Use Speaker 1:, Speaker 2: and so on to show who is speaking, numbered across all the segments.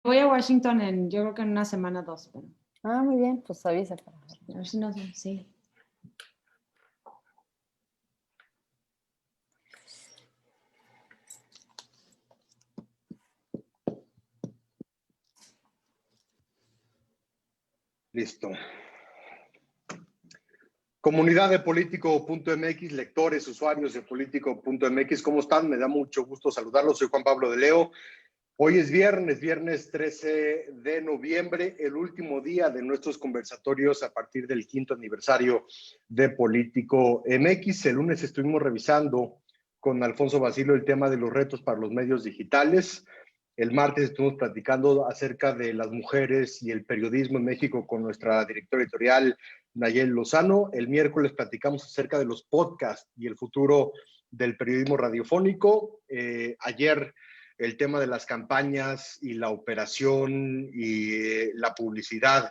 Speaker 1: Voy a Washington yo creo que en una semana o dos. Pero
Speaker 2: Ah, muy bien, pues avisa.
Speaker 1: a ver si nos sí.
Speaker 3: Listo. Comunidad de Político.mx, lectores, usuarios de Político.mx, ¿cómo están? Me da mucho gusto saludarlos. Soy Juan Pablo de Leo. Hoy es viernes 13 de noviembre, el último día de nuestros conversatorios a partir del 5º aniversario de Político MX. El lunes estuvimos revisando con Alfonso Basilio el tema de los retos para los medios digitales. El martes estuvimos platicando acerca de las mujeres y el periodismo en México con nuestra directora editorial, Nayel Lozano. El miércoles platicamos acerca de los podcasts y el futuro del periodismo radiofónico. Ayer el tema de las campañas y la operación y la publicidad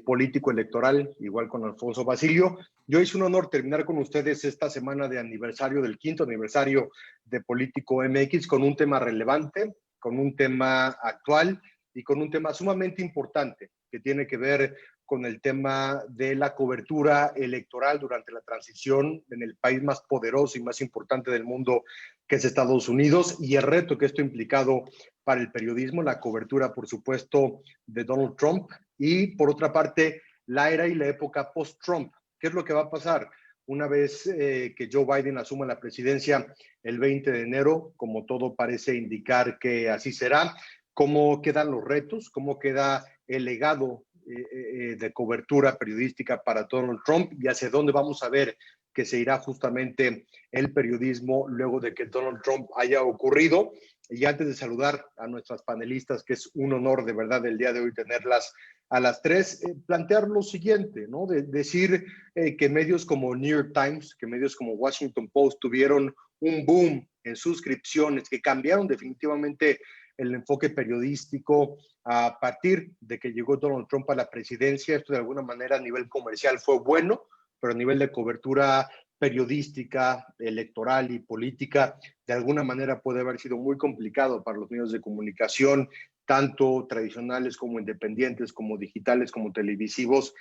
Speaker 3: político-electoral, igual con Alfonso Basilio. Yo hice un honor terminar con ustedes esta semana de aniversario, del 5º aniversario de Político MX, con un tema relevante, con un tema actual y con un tema sumamente importante que tiene que ver con el tema de la cobertura electoral durante la transición en el país más poderoso y más importante del mundo, que es Estados Unidos, y el reto que esto ha implicado para el periodismo, la cobertura, por supuesto, de Donald Trump, y por otra parte, la era y la época post-Trump. ¿Qué es lo que va a pasar? Una vez que Joe Biden asuma la presidencia el 20 de enero, como todo parece indicar que así será, ¿cómo quedan los retos? ¿Cómo queda el legado de cobertura periodística para Donald Trump y hacia dónde vamos a ver que se irá justamente el periodismo luego de que Donald Trump haya ocurrido? Y antes de saludar a nuestras panelistas, que es un honor de verdad el día de hoy tenerlas a las tres, plantear lo siguiente, ¿no? Decir que medios como New York Times, que medios como Washington Post tuvieron un boom en suscripciones que cambiaron definitivamente el enfoque periodístico a partir de que llegó Donald Trump a la presidencia. Esto de alguna manera a nivel comercial fue bueno, pero a nivel de cobertura periodística, electoral y política, de alguna manera puede haber sido muy complicado para los medios de comunicación, tanto tradicionales como independientes, como digitales, como televisivos,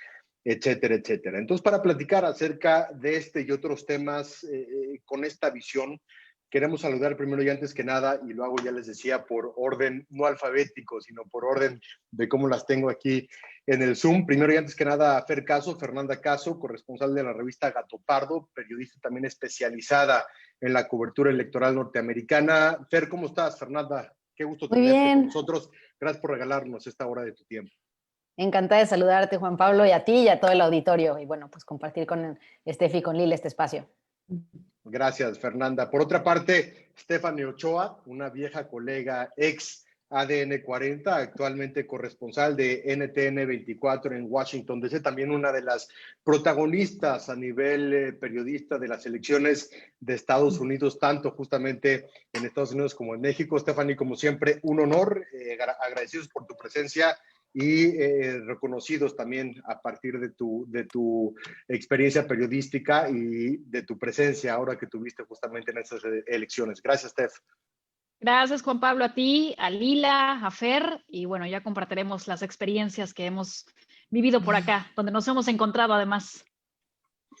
Speaker 3: etcétera, etcétera. Entonces, para platicar acerca de este y otros temas con esta visión, queremos saludar primero y antes que nada, y lo hago, ya les decía, por orden no alfabético, sino por orden de cómo las tengo aquí en el Zoom. Primero y antes que nada, a Fernanda Caso, corresponsal de la revista Gato Pardo, periodista también especializada en la cobertura electoral norteamericana. Fer, ¿cómo estás, Fernanda? Qué gusto tenerte con nosotros. Gracias por regalarnos esta hora de tu tiempo.
Speaker 2: Encantada de saludarte, Juan Pablo, y a ti y a todo el auditorio. Y bueno, pues compartir con Steffi y con Lila este espacio.
Speaker 3: Gracias, Fernanda. Por otra parte, Stephanie Ochoa, una vieja colega ex ADN 40, actualmente corresponsal de NTN 24 en Washington DC, también una de las protagonistas a nivel periodista de las elecciones de Estados Unidos, tanto justamente en Estados Unidos como en México. Stephanie, como siempre, un honor, agradecidos por tu presencia y reconocidos también a partir de tu experiencia periodística y de tu presencia ahora que tuviste justamente en estas elecciones. Gracias, Steph.
Speaker 4: Gracias, Juan Pablo, a ti, a Lila, a Fer, y bueno, ya compartiremos las experiencias que hemos vivido por acá, donde nos hemos encontrado además.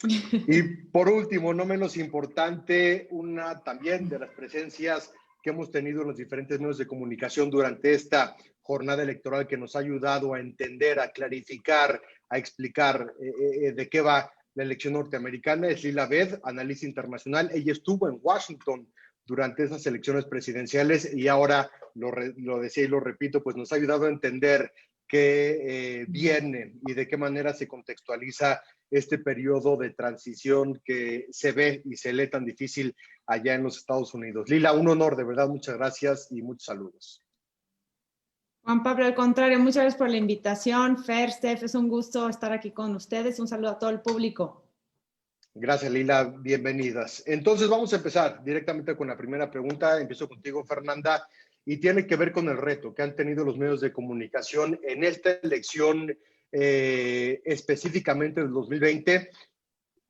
Speaker 3: Y por último, no menos importante, una también de las presencias que hemos tenido en los diferentes medios de comunicación durante esta jornada electoral, que nos ha ayudado a entender, a clarificar, a explicar de qué va la elección norteamericana, es Lila Bed, analista internacional. Ella estuvo en Washington durante esas elecciones presidenciales y ahora, lo decía y lo repito, pues nos ha ayudado a entender qué viene y de qué manera se contextualiza este periodo de transición que se ve y se lee tan difícil allá en los Estados Unidos. Lila, un honor, de verdad, muchas gracias y muchos saludos.
Speaker 1: Juan Pablo, al contrario, muchas gracias por la invitación. Fer, Steph, es un gusto estar aquí con ustedes. Un saludo a todo el público.
Speaker 3: Gracias, Lila, bienvenidas. Entonces vamos a empezar directamente con la primera pregunta. Empiezo contigo, Fernanda, y tiene que ver con el reto que han tenido los medios de comunicación en esta elección específicamente del 2020.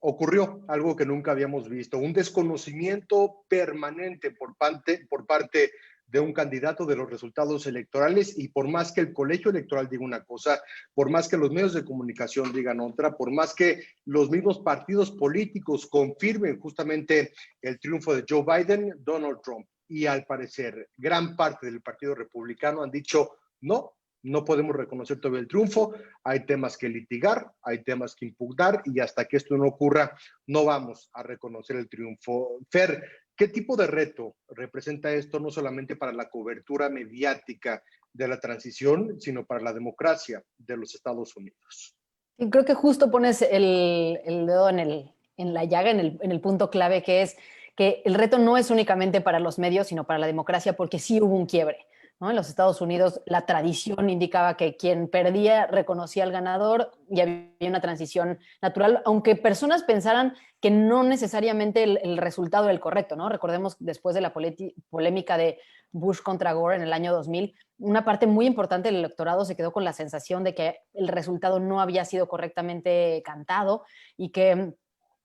Speaker 3: Ocurrió algo que nunca habíamos visto, un desconocimiento permanente por parte de un candidato, de los resultados electorales, y por más que el colegio electoral diga una cosa, por más que los medios de comunicación digan otra, por más que los mismos partidos políticos confirmen justamente el triunfo de Joe Biden, Donald Trump y al parecer gran parte del Partido Republicano han dicho no podemos reconocer todavía el triunfo, hay temas que litigar, hay temas que impugnar y hasta que esto no ocurra no vamos a reconocer el triunfo. Fer, ¿qué tipo de reto representa esto no solamente para la cobertura mediática de la transición, sino para la democracia de los Estados Unidos?
Speaker 2: Y creo que justo pones el dedo en la llaga, en el punto clave, que es que el reto no es únicamente para los medios, sino para la democracia, porque sí hubo un quiebre, ¿no? En los Estados Unidos la tradición indicaba que quien perdía reconocía al ganador y había una transición natural, aunque personas pensaran que no necesariamente el resultado era el correcto, ¿no? Recordemos después de la polémica de Bush contra Gore en el año 2000, una parte muy importante del electorado se quedó con la sensación de que el resultado no había sido correctamente cantado y que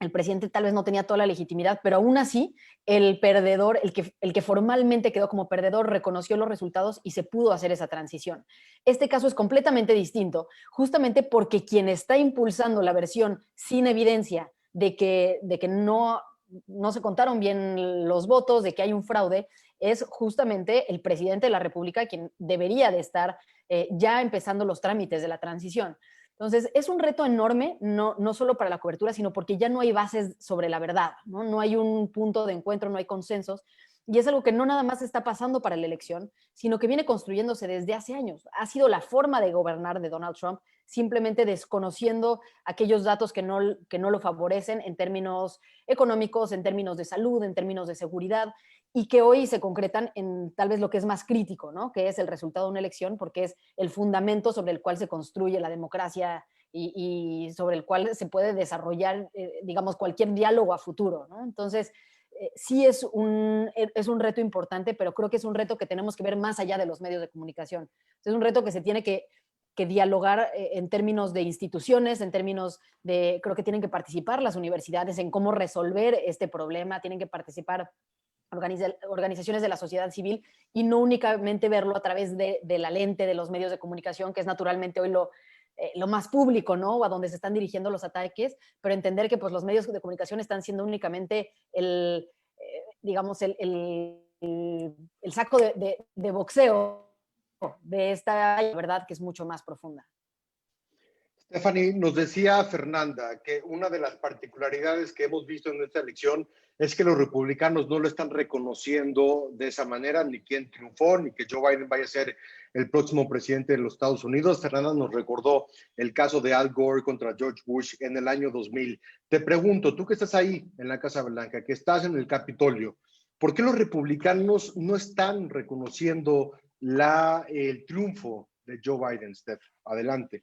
Speaker 2: el presidente tal vez no tenía toda la legitimidad, pero aún así el perdedor, el que formalmente quedó como perdedor, reconoció los resultados y se pudo hacer esa transición. Este caso es completamente distinto, justamente porque quien está impulsando la versión sin evidencia de que no se contaron bien los votos, de que hay un fraude, es justamente el presidente de la República quien debería de estar ya empezando los trámites de la transición. Entonces, es un reto enorme, no solo para la cobertura, sino porque ya no hay bases sobre la verdad, ¿no? No hay un punto de encuentro, no hay consensos. Y es algo que no nada más está pasando para la elección, sino que viene construyéndose desde hace años. Ha sido la forma de gobernar de Donald Trump, simplemente desconociendo aquellos datos que no lo favorecen en términos económicos, en términos de salud, en términos de seguridad, y que hoy se concretan en tal vez lo que es más crítico, ¿no? Que es el resultado de una elección, porque es el fundamento sobre el cual se construye la democracia y sobre el cual se puede desarrollar, digamos, cualquier diálogo a futuro, ¿no? Entonces, sí es un reto importante, pero creo que es un reto que tenemos que ver más allá de los medios de comunicación. Es un reto que se tiene que dialogar en términos de instituciones, en términos de, creo que tienen que participar las universidades en cómo resolver este problema, tienen que participar organizaciones de la sociedad civil y no únicamente verlo a través de la lente de los medios de comunicación, que es naturalmente hoy lo más público, ¿no? O a donde se están dirigiendo los ataques, pero entender que pues, los medios de comunicación están siendo únicamente digamos, el saco de boxeo de esta verdad que es mucho más profunda.
Speaker 3: Stephanie, nos decía Fernanda que una de las particularidades que hemos visto en esta elección es que los republicanos no lo están reconociendo de esa manera, ni quién triunfó, ni que Joe Biden vaya a ser el próximo presidente de los Estados Unidos. Fernanda nos recordó el caso de Al Gore contra George Bush en el año 2000. Te pregunto, tú que estás ahí en la Casa Blanca, que estás en el Capitolio, ¿por qué los republicanos no están reconociendo el triunfo de Joe Biden, Steph? Adelante.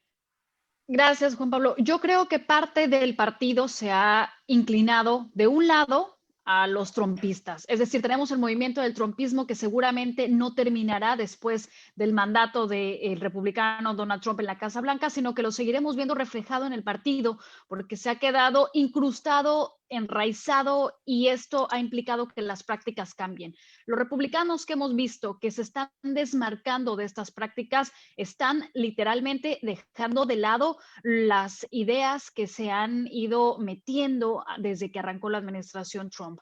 Speaker 4: Gracias, Juan Pablo. Yo creo que parte del partido se ha inclinado de un lado a los trumpistas. Es decir, tenemos el movimiento del trumpismo que seguramente no terminará después del mandato del republicano Donald Trump en la Casa Blanca, sino que lo seguiremos viendo reflejado en el partido porque se ha quedado incrustado, enraizado y esto ha implicado que las prácticas cambien. Los republicanos que hemos visto que se están desmarcando de estas prácticas están literalmente dejando de lado las ideas que se han ido metiendo desde que arrancó la administración Trump.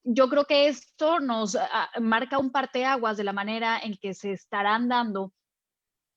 Speaker 4: Yo creo que esto nos marca un parteaguas de la manera en que se estarán dando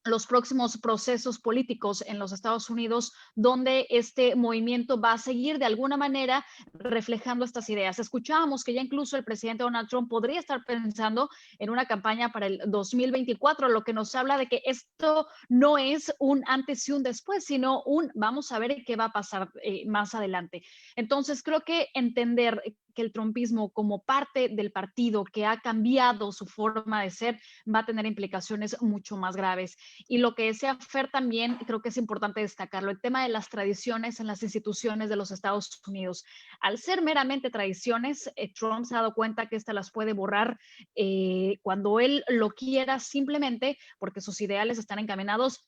Speaker 4: los próximos procesos políticos en los Estados Unidos, donde este movimiento va a seguir de alguna manera reflejando estas ideas. Escuchábamos que ya incluso el presidente Donald Trump podría estar pensando en una campaña para el 2024, lo que nos habla de que esto no es un antes y un después, sino un vamos a ver qué va a pasar más adelante. Entonces, creo que entender que el trumpismo como parte del partido que ha cambiado su forma de ser va a tener implicaciones mucho más graves. Y lo que decía Fer también, creo que es importante destacarlo, el tema de las tradiciones en las instituciones de los Estados Unidos. Al ser meramente tradiciones, Trump se ha dado cuenta que estas las puede borrar cuando él lo quiera, simplemente porque sus ideales están encaminados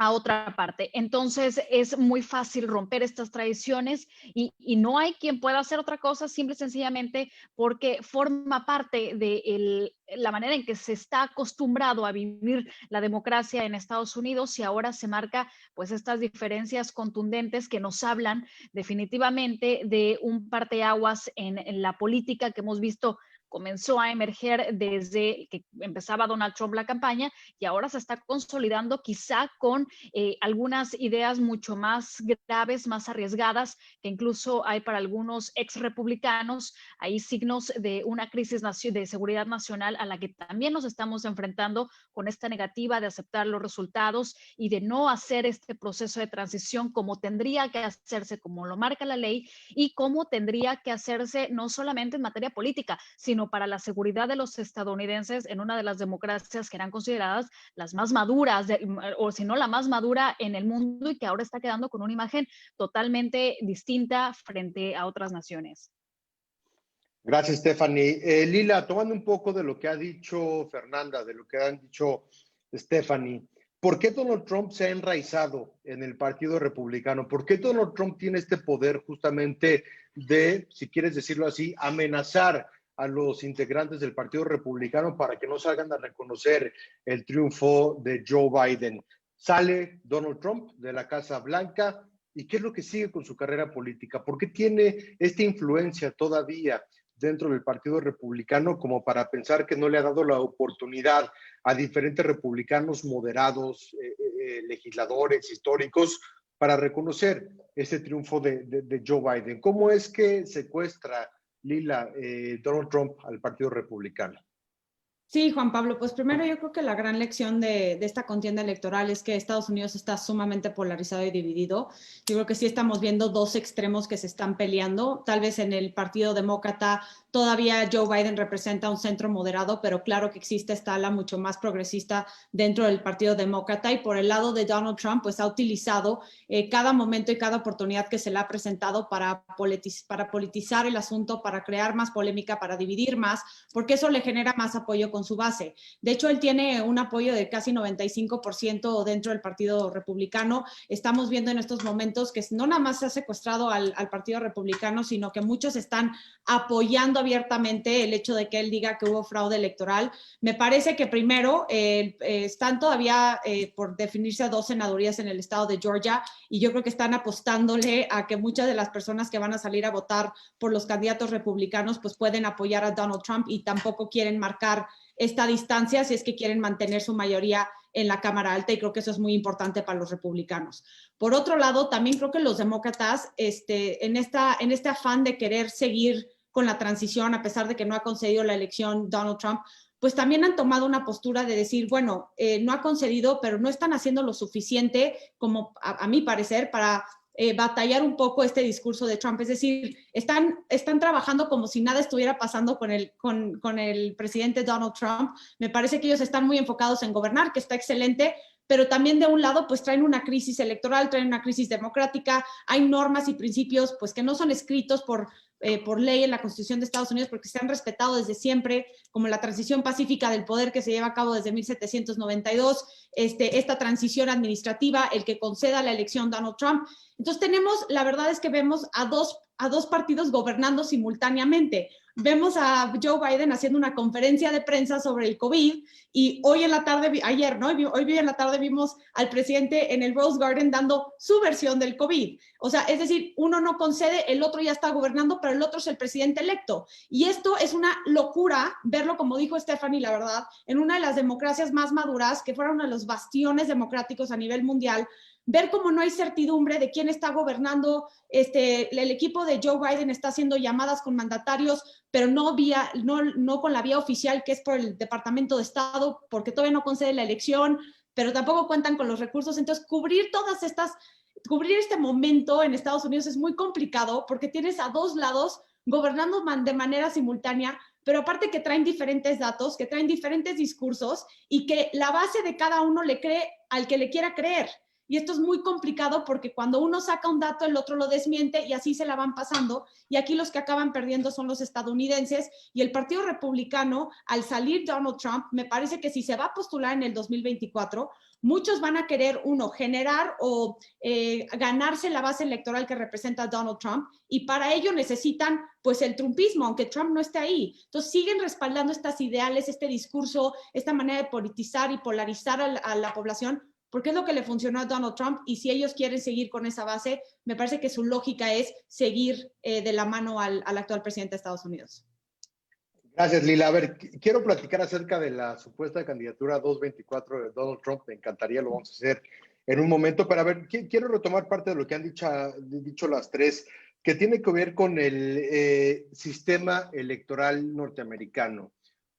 Speaker 4: a otra parte. Entonces es muy fácil romper estas tradiciones y no hay quien pueda hacer otra cosa simple y sencillamente porque forma parte de la manera en que se está acostumbrado a vivir la democracia en Estados Unidos y ahora se marca pues estas diferencias contundentes que nos hablan definitivamente de un parteaguas en la política que hemos visto comenzó a emerger desde que empezaba Donald Trump la campaña y ahora se está consolidando quizá con algunas ideas mucho más graves, más arriesgadas, que incluso hay para algunos ex republicanos, hay signos de una crisis de seguridad nacional a la que también nos estamos enfrentando con esta negativa de aceptar los resultados y de no hacer este proceso de transición como tendría que hacerse, como lo marca la ley y como tendría que hacerse no solamente en materia política, sino para la seguridad de los estadounidenses en una de las democracias que eran consideradas las más maduras, o si no la más madura en el mundo y que ahora está quedando con una imagen totalmente distinta frente a otras naciones.
Speaker 3: Gracias, Stephanie. Lila, tomando un poco de lo que ha dicho Fernanda, de lo que han dicho Stephanie, ¿por qué Donald Trump se ha enraizado en el Partido Republicano? ¿Por qué Donald Trump tiene este poder justamente de, si quieres decirlo así, amenazar a los integrantes del Partido Republicano para que no salgan a reconocer el triunfo de Joe Biden? Sale Donald Trump de la Casa Blanca y ¿qué es lo que sigue con su carrera política? ¿Por qué tiene esta influencia todavía dentro del Partido Republicano como para pensar que no le ha dado la oportunidad a diferentes republicanos moderados, legisladores históricos, para reconocer ese triunfo de Joe Biden? ¿Cómo es que secuestra, Lila, Donald Trump al Partido Republicano?
Speaker 1: Sí, Juan Pablo, pues primero yo creo que la gran lección de esta contienda electoral es que Estados Unidos está sumamente polarizado y dividido. Yo creo que sí estamos viendo dos extremos que se están peleando. Tal vez en el Partido Demócrata todavía Joe Biden representa un centro moderado, pero claro que existe esta ala mucho más progresista dentro del Partido Demócrata. Y por el lado de Donald Trump, pues ha utilizado cada momento y cada oportunidad que se le ha presentado para politizar el asunto, para crear más polémica, para dividir más, porque eso le genera más apoyo con su base. De hecho, él tiene un apoyo de casi 95% dentro del Partido Republicano. Estamos viendo en estos momentos que no nada más se ha secuestrado al Partido Republicano, sino que muchos están apoyando abiertamente el hecho de que él diga que hubo fraude electoral. Me parece que primero están todavía por definirse a 2 senadurías en el estado de Georgia y yo creo que están apostándole a que muchas de las personas que van a salir a votar por los candidatos republicanos pues pueden apoyar a Donald Trump y tampoco quieren marcar esta distancia si es que quieren mantener su mayoría en la Cámara Alta y creo que eso es muy importante para los republicanos. Por otro lado, también creo que los demócratas en este afán de querer seguir con la transición, a pesar de que no ha concedido la elección Donald Trump, pues también han tomado una postura de decir, bueno, no ha concedido, pero no están haciendo lo suficiente, como a mi parecer, para batallar un poco este discurso de Trump. Es decir, están trabajando como si nada estuviera pasando con el presidente Donald Trump. Me parece que ellos están muy enfocados en gobernar, que está excelente, pero también de un lado pues traen una crisis electoral, traen una crisis democrática, hay normas y principios pues que no son escritos por ley en la Constitución de Estados Unidos porque se han respetado desde siempre, como la transición pacífica del poder que se lleva a cabo desde 1792, esta transición administrativa, el que conceda la elección Donald Trump. Entonces la verdad es que vemos a dos partidos gobernando simultáneamente. Vemos a Joe Biden haciendo una conferencia de prensa sobre el COVID y hoy en la tarde, ayer, ¿no? Hoy en la tarde vimos al presidente en el Rose Garden dando su versión del COVID. O sea, es decir, uno no concede, el otro ya está gobernando, pero el otro es el presidente electo. Y esto es una locura, verlo, como dijo Stephanie, la verdad, en una de las democracias más maduras, que fuera uno de los bastiones democráticos a nivel mundial, ver cómo no hay certidumbre de quién está gobernando. El equipo de Joe Biden está haciendo llamadas con mandatarios, pero no con la vía oficial, que es por el Departamento de Estado, porque todavía no concede la elección, pero tampoco cuentan con los recursos. Entonces, cubrir este momento en Estados Unidos es muy complicado porque tienes a dos lados gobernando de manera simultánea, pero aparte que traen diferentes datos, que traen diferentes discursos y que la base de cada uno le cree al que le quiera creer. Y esto es muy complicado porque cuando uno saca un dato, el otro lo desmiente y así se la van pasando. Y aquí los que acaban perdiendo son los estadounidenses. Y el Partido Republicano, al salir Donald Trump, me parece que si se va a postular en el 2024, muchos van a querer, uno, generar o ganarse la base electoral que representa Donald Trump, y para ello necesitan pues el trumpismo, aunque Trump no esté ahí. Entonces siguen respaldando estas ideales, este discurso, esta manera de politizar y polarizar a la población, porque es lo que le funcionó a Donald Trump, y si ellos quieren seguir con esa base, me parece que su lógica es seguir de la mano al actual presidente de Estados Unidos.
Speaker 3: Gracias, Lila. A ver, quiero platicar acerca de la supuesta candidatura 224 de Donald Trump. Me encantaría, lo vamos a hacer en un momento. Pero a ver, quiero retomar parte de lo que han dicho las tres, que tiene que ver con el sistema electoral norteamericano.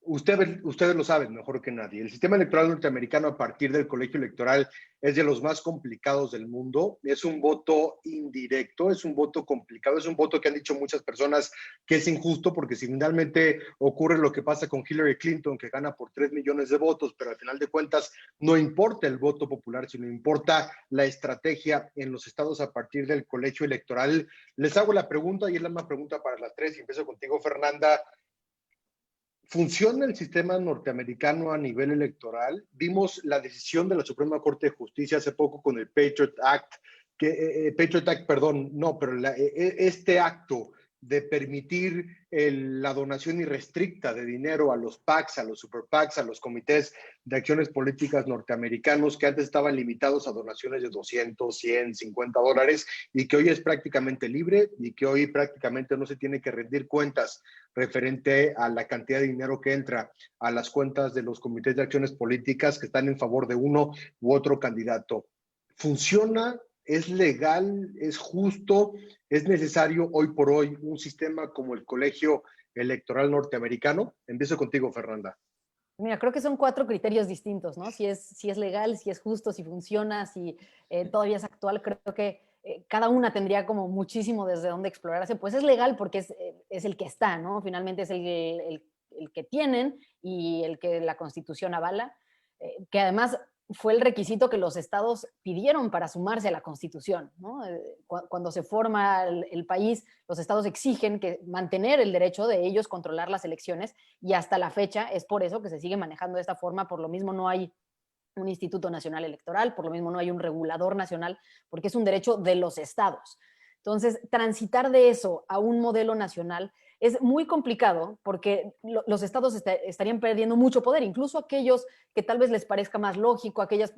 Speaker 3: Ustedes lo saben mejor que nadie. El sistema electoral norteamericano a partir del colegio electoral es de los más complicados del mundo. Es un voto indirecto, es un voto complicado, es un voto que han dicho muchas personas que es injusto, porque si finalmente ocurre lo que pasa con Hillary Clinton, que gana por 3 millones de votos, pero al final de cuentas no importa el voto popular, sino importa la estrategia en los estados a partir del colegio electoral. Les hago la pregunta, y es la misma pregunta para las tres, y empiezo contigo, Fernanda. ¿Funciona el sistema norteamericano a nivel electoral? Vimos la decisión de la Suprema Corte de Justicia hace poco con el Patriot Act, este acto de permitir la donación irrestricta de dinero a los PACs, a los super PACs, a los comités de acciones políticas norteamericanos, que antes estaban limitados a donaciones de 200, 100, $50, y que hoy es prácticamente libre, y que hoy prácticamente no se tiene que rendir cuentas referente a la cantidad de dinero que entra a las cuentas de los comités de acciones políticas que están en favor de uno u otro candidato. ¿Funciona? ¿Es legal? ¿Es justo? ¿Es necesario hoy por hoy un sistema como el colegio electoral norteamericano? Empiezo contigo, Fernanda.
Speaker 2: Mira, creo que son 4 criterios distintos, ¿no? Si es legal, si es justo, si funciona, si todavía es actual. Creo que cada una tendría como muchísimo desde dónde explorarse. Pues es legal porque es el que está, ¿no? Finalmente es el que tienen y el que la Constitución avala, que además fue el requisito que los estados pidieron para sumarse a la Constitución, ¿no? Cuando se forma el país, los estados exigen que mantener el derecho de ellos controlar las elecciones, y hasta la fecha es por eso que se sigue manejando de esta forma. Por lo mismo no hay un Instituto Nacional Electoral, por lo mismo no hay un regulador nacional, porque es un derecho de los estados. Entonces, transitar de eso a un modelo nacional es muy complicado, porque los estados estarían perdiendo mucho poder, incluso aquellos que tal vez les parezca más lógico, aquellas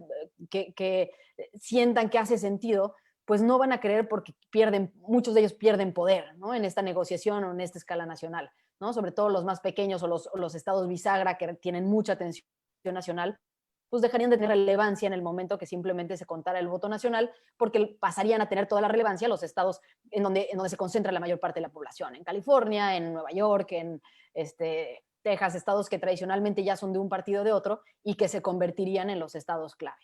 Speaker 2: que sientan que hace sentido, pues no van a querer, porque muchos de ellos pierden poder, ¿no? En esta negociación o en esta escala nacional, ¿no? Sobre todo los más pequeños o los estados bisagra, que tienen mucha atención nacional, pues dejarían de tener relevancia en el momento que simplemente se contara el voto nacional, porque pasarían a tener toda la relevancia los estados en donde se concentra la mayor parte de la población, en California, en Nueva York, en Texas, estados que tradicionalmente ya son de un partido o de otro y que se convertirían en los estados clave.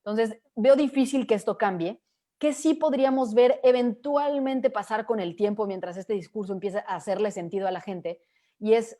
Speaker 2: Entonces, veo difícil que esto cambie. Que sí podríamos ver eventualmente pasar con el tiempo mientras este discurso empieza a hacerle sentido a la gente, y es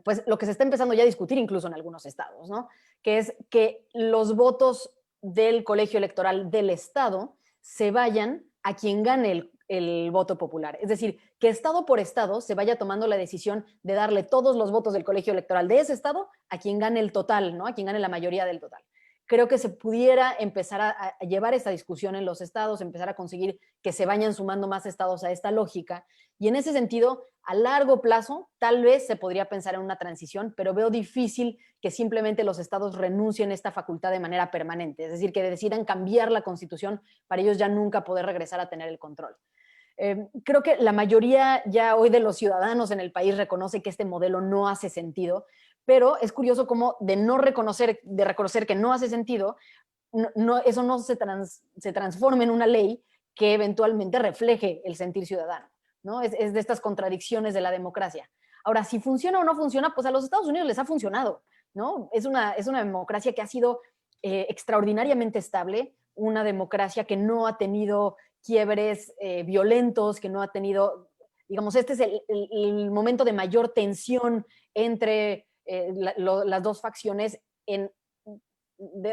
Speaker 2: pues lo que se está empezando ya a discutir incluso en algunos estados, ¿no? Que es que los votos del colegio electoral del estado se vayan a quien gane el voto popular. Es decir, que estado por estado se vaya tomando la decisión de darle todos los votos del colegio electoral de ese estado a quien gane el total, ¿no? A quien gane la mayoría del total. Creo que se pudiera empezar a llevar esta discusión en los estados, empezar a conseguir que se vayan sumando más estados a esta lógica. Y en ese sentido, a largo plazo, tal vez se podría pensar en una transición, pero veo difícil que simplemente los estados renuncien a esta facultad de manera permanente. Es decir, que decidan cambiar la Constitución para ellos ya nunca poder regresar a tener el control. Creo que la mayoría ya hoy de los ciudadanos en el país reconoce que este modelo no hace sentido, pero es curioso cómo de reconocer que no hace sentido, eso no se transforma en una ley que eventualmente refleje el sentir ciudadano, ¿no? Es de estas contradicciones de la democracia. Ahora, si funciona o no funciona, pues a los Estados Unidos les ha funcionado, ¿no? Es una democracia que ha sido extraordinariamente estable, una democracia que no ha tenido quiebres violentos, que no ha tenido, digamos, este es el momento de mayor tensión entre las dos facciones en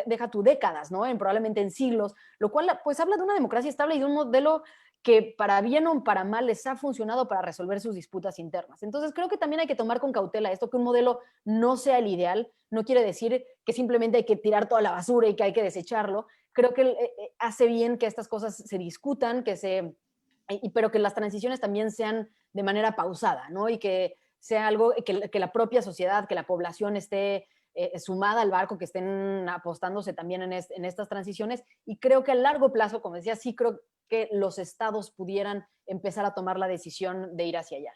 Speaker 2: deja tú décadas, ¿no? Probablemente en siglos, lo cual pues habla de una democracia estable y de un modelo que para bien o para mal les ha funcionado para resolver sus disputas internas. Entonces creo que también hay que tomar con cautela esto, que un modelo no sea el ideal, no quiere decir que simplemente hay que tirar toda la basura y que hay que desecharlo. Creo que hace bien que estas cosas se discutan, pero que las transiciones también sean de manera pausada, ¿no? Y que sea algo que la propia sociedad, que la población esté sumada al barco, que estén apostándose también en estas transiciones. Y creo que a largo plazo, como decía, sí creo que los estados pudieran empezar a tomar la decisión de ir hacia allá.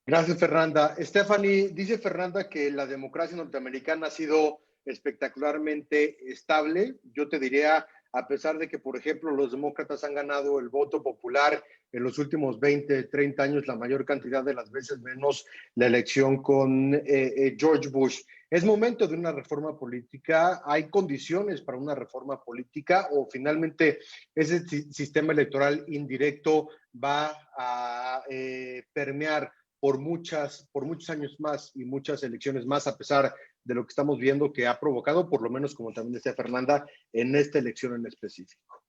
Speaker 3: Gracias, Fernanda. Stephanie, dice Fernanda que la democracia norteamericana ha sido espectacularmente estable. Yo te diría, a pesar de que, por ejemplo, los demócratas han ganado el voto popular en los últimos 20, 30 años, la mayor cantidad de las veces, menos la elección con George Bush. ¿Es momento de una reforma política? ¿Hay condiciones para una reforma política? ¿O finalmente ese sistema electoral indirecto va a permear por muchos años más y muchas elecciones más, a pesar de lo que estamos viendo que ha provocado, por lo menos como también decía Fernanda, en esta elección en específico?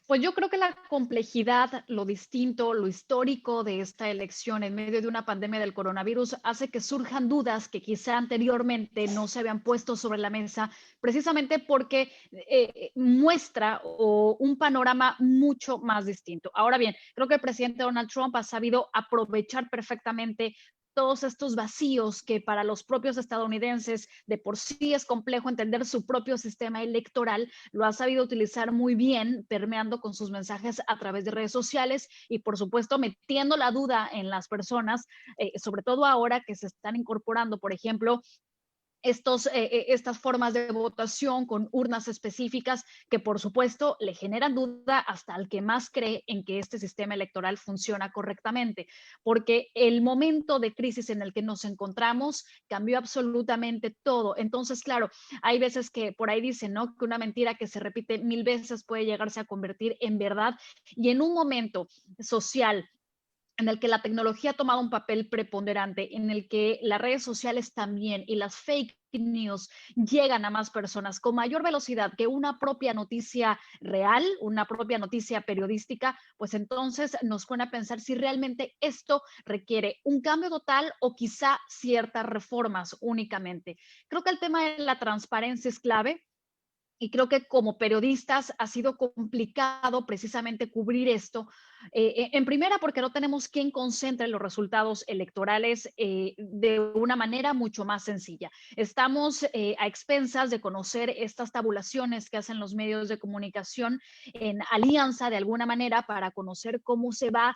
Speaker 4: Pues yo creo que la complejidad, lo distinto, lo histórico de esta elección en medio de una pandemia del coronavirus hace que surjan dudas que quizá anteriormente no se habían puesto sobre la mesa, precisamente porque muestra un panorama mucho más distinto. Ahora bien, creo que el presidente Donald Trump ha sabido aprovechar perfectamente todos estos vacíos que para los propios estadounidenses de por sí es complejo entender su propio sistema electoral, lo ha sabido utilizar muy bien, permeando con sus mensajes a través de redes sociales y por supuesto metiendo la duda en las personas, sobre todo ahora que se están incorporando, por ejemplo, estas formas de votación con urnas específicas que por supuesto le generan duda hasta al que más cree en que este sistema electoral funciona correctamente, porque el momento de crisis en el que nos encontramos cambió absolutamente todo. Entonces, claro, hay veces que por ahí dicen, ¿no?, que una mentira que se repite 1000 veces puede llegarse a convertir en verdad, y en un momento social en el que la tecnología ha tomado un papel preponderante, en el que las redes sociales también y las fake news llegan a más personas con mayor velocidad que una propia noticia real, una propia noticia periodística, pues entonces nos pone a pensar si realmente esto requiere un cambio total o quizá ciertas reformas únicamente. Creo que el tema de la transparencia es clave. Y creo que como periodistas ha sido complicado precisamente cubrir esto. En primera, porque no tenemos quien concentre los resultados electorales de una manera mucho más sencilla. Estamos a expensas de conocer estas tabulaciones que hacen los medios de comunicación en alianza de alguna manera para conocer cómo se va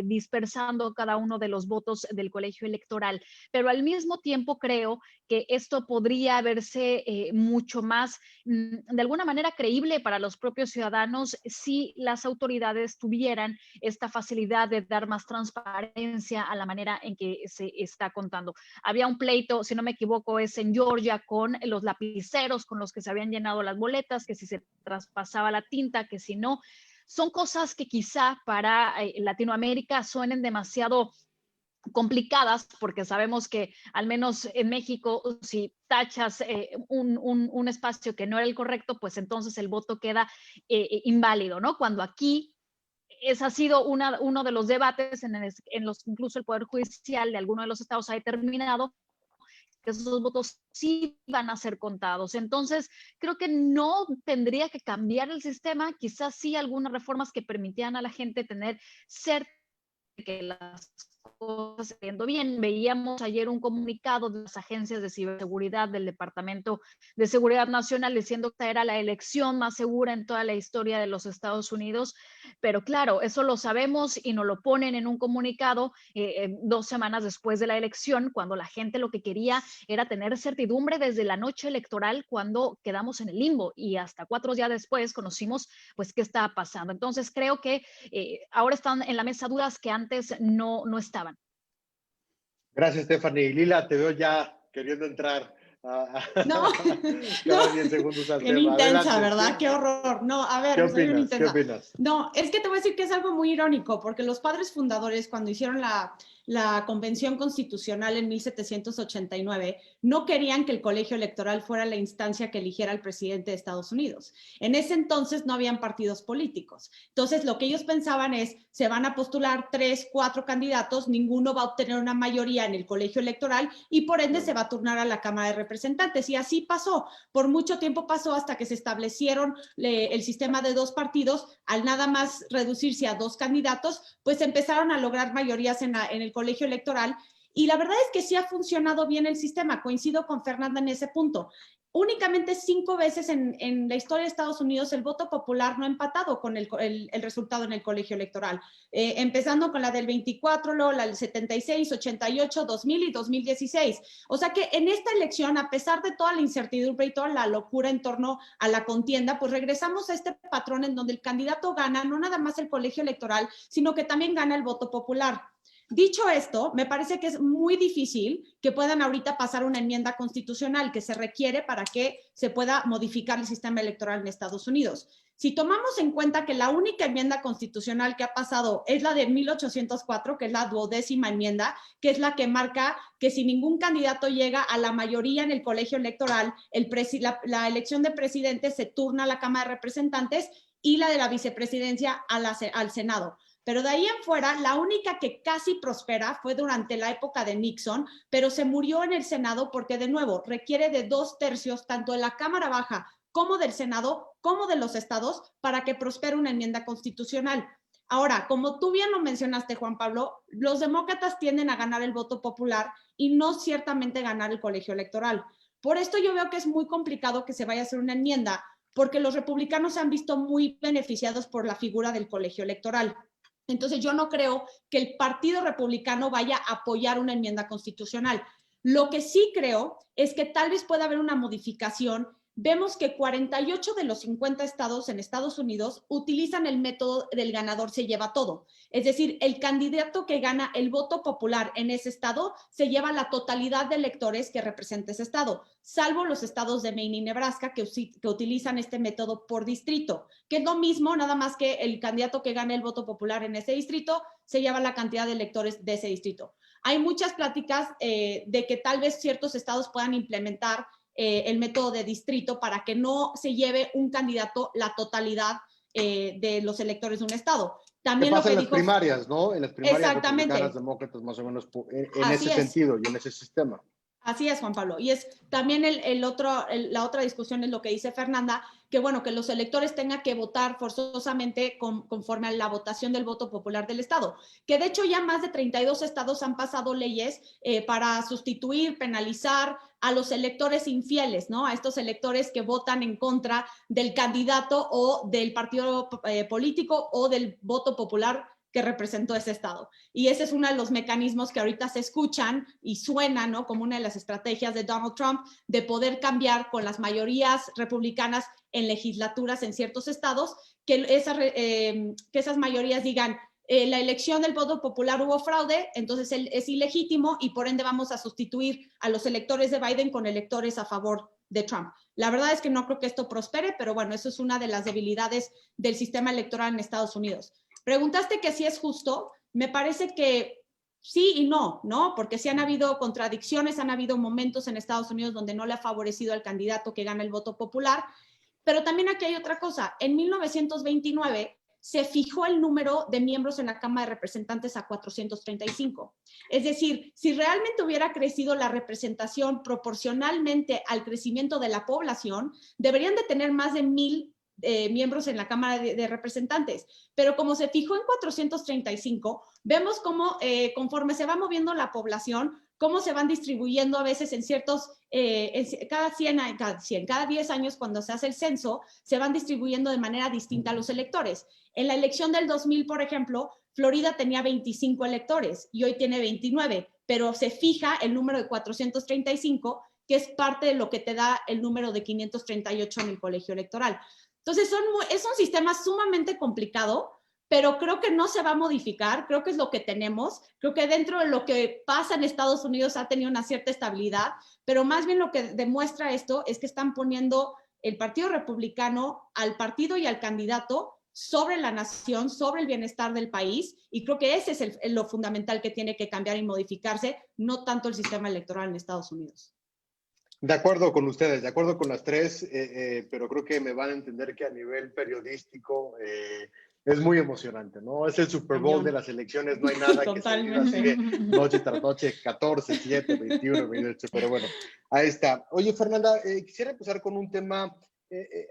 Speaker 4: dispersando cada uno de los votos del colegio electoral. Pero al mismo tiempo creo que esto podría verse mucho más de alguna manera creíble para los propios ciudadanos si las autoridades tuvieran esta facilidad de dar más transparencia a la manera en que se está contando. Había un pleito, si no me equivoco, es en Georgia con los lapiceros con los que se habían llenado las boletas, que si se traspasaba la tinta, que si no. Son cosas que quizá para Latinoamérica suenen demasiado complicadas, porque sabemos que al menos en México, si tachas un espacio que no era el correcto, pues entonces el voto queda inválido, ¿no? Cuando aquí ese ha sido uno de los debates en los que incluso el Poder Judicial de alguno de los estados ha determinado que esos votos sí van a ser contados. Entonces, creo que no tendría que cambiar el sistema, quizás sí algunas reformas que permitieran a la gente tener certeza de que las cosas yendo bien. Veíamos ayer un comunicado de las agencias de ciberseguridad del Departamento de Seguridad Nacional diciendo que esta era la elección más segura en toda la historia de los Estados Unidos, pero claro, eso lo sabemos y nos lo ponen en un comunicado 2 semanas después de la elección, cuando la gente lo que quería era tener certidumbre desde la noche electoral, cuando quedamos en el limbo, y hasta 4 días después conocimos pues qué estaba pasando. Entonces creo que ahora están en la mesa dudas que antes no estaban.
Speaker 3: Gracias, Stephanie. Lila, te veo ya queriendo entrar
Speaker 1: No,
Speaker 3: cada
Speaker 1: no,
Speaker 3: 10 segundos al
Speaker 1: bien
Speaker 3: tema.
Speaker 1: intensa,
Speaker 3: Adelante.
Speaker 1: ¿verdad? Qué horror. No, a ver,
Speaker 3: ¿Qué
Speaker 1: soy bien
Speaker 3: opinas? ¿Qué
Speaker 1: intensa.
Speaker 3: opinas?
Speaker 1: No, es que te voy a decir que es algo muy irónico, porque los padres fundadores, cuando hicieron la Convención Constitucional en 1789, no querían que el colegio electoral fuera la instancia que eligiera al presidente de Estados Unidos. En ese entonces no habían partidos políticos. Entonces, lo que ellos pensaban es, se van a postular 3, 4 candidatos, ninguno va a obtener una mayoría en el colegio electoral y por ende se va a turnar a la Cámara de Representantes. Y así pasó. Por mucho tiempo pasó hasta que se establecieron el sistema de 2 partidos. Al nada más reducirse a 2 candidatos, pues empezaron a lograr mayorías en el colegio electoral. Y la verdad es que sí ha funcionado bien el sistema. Coincido con Fernanda en ese punto. Únicamente 5 veces en la historia de Estados Unidos el voto popular no ha empatado con el resultado en el colegio electoral, empezando con la del 24, luego la del 76, 88, 2000 y 2016. O sea que en esta elección, a pesar de toda la incertidumbre y toda la locura en torno a la contienda, pues regresamos a este patrón en donde el candidato gana no nada más el colegio electoral, sino que también gana el voto popular. Dicho esto, me parece que es muy difícil que puedan ahorita pasar una enmienda constitucional que se requiere para que se pueda modificar el sistema electoral en Estados Unidos. Si tomamos en cuenta que la única enmienda constitucional que ha pasado es la de 1804, que es la 12ª enmienda, que es la que marca que si ningún candidato llega a la mayoría en el colegio electoral, la elección de presidente se turna a la Cámara de Representantes y la de la vicepresidencia al Senado. Pero de ahí en fuera, la única que casi prospera fue durante la época de Nixon, pero se murió en el Senado porque, de nuevo, requiere de 2/3 tanto de la Cámara Baja como del Senado, como de los estados, para que prospere una enmienda constitucional. Ahora, como tú bien lo mencionaste, Juan Pablo, los demócratas tienden a ganar el voto popular y no ciertamente ganar el colegio electoral. Por esto yo veo que es muy complicado que se vaya a hacer una enmienda, porque los republicanos se han visto muy beneficiados por la figura del colegio electoral. Entonces, yo no creo que el Partido Republicano vaya a apoyar una enmienda constitucional. Lo que sí creo es que tal vez pueda haber una modificación. Vemos que 48 de los 50 estados en Estados Unidos utilizan el método del ganador se lleva todo. Es decir, el candidato que gana el voto popular en ese estado se lleva la totalidad de electores que representa ese estado, salvo los estados de Maine y Nebraska que utilizan este método por distrito, que es lo mismo, nada más que el candidato que gane el voto popular en ese distrito se lleva la cantidad de electores de ese distrito. Hay muchas pláticas de que tal vez ciertos estados puedan implementar el método de distrito para que no se lleve un candidato la totalidad de los electores de un estado. También
Speaker 3: ¿qué pasa
Speaker 1: lo que
Speaker 3: en las primarias, no? En las primarias republicanas, demócratas, más o menos, en ese sentido y en ese sistema.
Speaker 1: Así es, Juan Pablo. Y es también la otra discusión es lo que dice Fernanda, que bueno, que los electores tengan que votar forzosamente conforme a la votación del voto popular del estado. Que de hecho ya más de 32 estados han pasado leyes para sustituir, penalizar a los electores infieles, ¿no? A estos electores que votan en contra del candidato o del partido político o del voto popular que representó ese estado. Y ese es uno de los mecanismos que ahorita se escuchan y suenan, ¿no? Como una de las estrategias de Donald Trump de poder cambiar con las mayorías republicanas en legislaturas en ciertos estados, que esas mayorías digan, la elección del voto popular hubo fraude, entonces es ilegítimo y por ende vamos a sustituir a los electores de Biden con electores a favor de Trump. La verdad es que no creo que esto prospere, pero bueno, eso es una de las debilidades del sistema electoral en Estados Unidos. Preguntaste que si es justo, me parece que sí y no, ¿no? Porque sí han habido contradicciones, han habido momentos en Estados Unidos donde no le ha favorecido al candidato que gana el voto popular, pero también aquí hay otra cosa. En 1929 se fijó el número de miembros en la Cámara de Representantes a 435. Es decir, si realmente hubiera crecido la representación proporcionalmente al crecimiento de la población, deberían de tener más de 1,000 miembros en la Cámara de Representantes, pero como se fijó en 435, vemos cómo conforme se va moviendo la población, cómo se van distribuyendo a veces en ciertos, cada 10 años cuando se hace el censo, se van distribuyendo de manera distinta a los electores. En la elección del 2000, por ejemplo, Florida tenía 25 electores y hoy tiene 29, pero se fija el número de 435, que es parte de lo que te da el número de 538 en el colegio electoral. Entonces, es un sistema sumamente complicado, pero creo que no se va a modificar, creo que es lo que tenemos, creo que dentro de lo que pasa en Estados Unidos ha tenido una cierta estabilidad, pero más bien lo que demuestra esto es que están poniendo el Partido Republicano al partido y al candidato sobre la nación, sobre el bienestar del país, y creo que ese es lo fundamental que tiene que cambiar y modificarse, no tanto el sistema electoral en Estados Unidos.
Speaker 3: De acuerdo con ustedes, de acuerdo con las tres, pero creo que me van a entender que a nivel periodístico es muy emocionante, ¿no? Es el Super Bowl de las elecciones, no hay nada que se viva así de noche tras noche, 14, 7, 21, 28, pero bueno, ahí está. Oye, Fernanda, quisiera empezar con un tema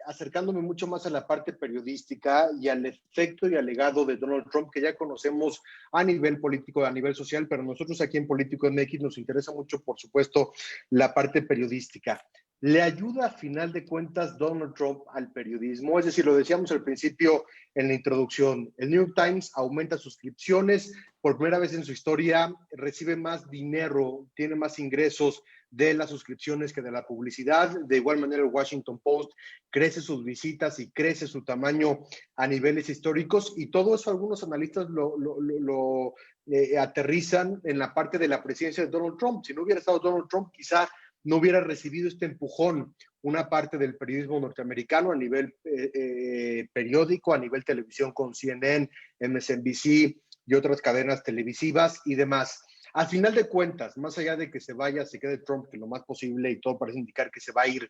Speaker 3: acercándome mucho más a la parte periodística y al efecto y al legado de Donald Trump, que ya conocemos a nivel político, a nivel social, pero nosotros aquí en Político MX nos interesa mucho, por supuesto, la parte periodística. ¿Le ayuda a final de cuentas Donald Trump al periodismo? Es decir, lo decíamos al principio en la introducción, el New York Times aumenta suscripciones, por primera vez en su historia recibe más dinero, tiene más ingresos de las suscripciones que de la publicidad. De igual manera, el Washington Post crece sus visitas y crece su tamaño a niveles históricos, y todo eso algunos analistas lo aterrizan en la parte de la presidencia de Donald Trump. Si no hubiera estado Donald Trump, quizá no hubiera recibido este empujón una parte del periodismo norteamericano a nivel periódico, a nivel televisión con CNN, MSNBC y otras cadenas televisivas y demás. Al final de cuentas, más allá de que se vaya, se quede Trump, que lo más posible, y todo parece indicar que se va a ir,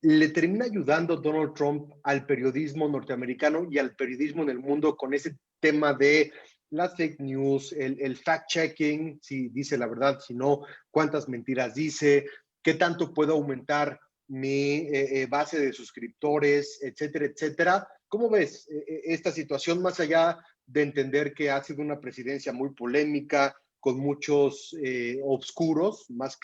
Speaker 3: ¿le termina ayudando Donald Trump al periodismo norteamericano y al periodismo en el mundo con ese tema de las fake news, el fact-checking, si dice la verdad, si no, cuántas mentiras dice, qué tanto puedo aumentar mi base de suscriptores, etcétera, etcétera? ¿Cómo ves esta situación, más allá de entender que ha sido una presidencia muy polémica, con muchos oscuros, más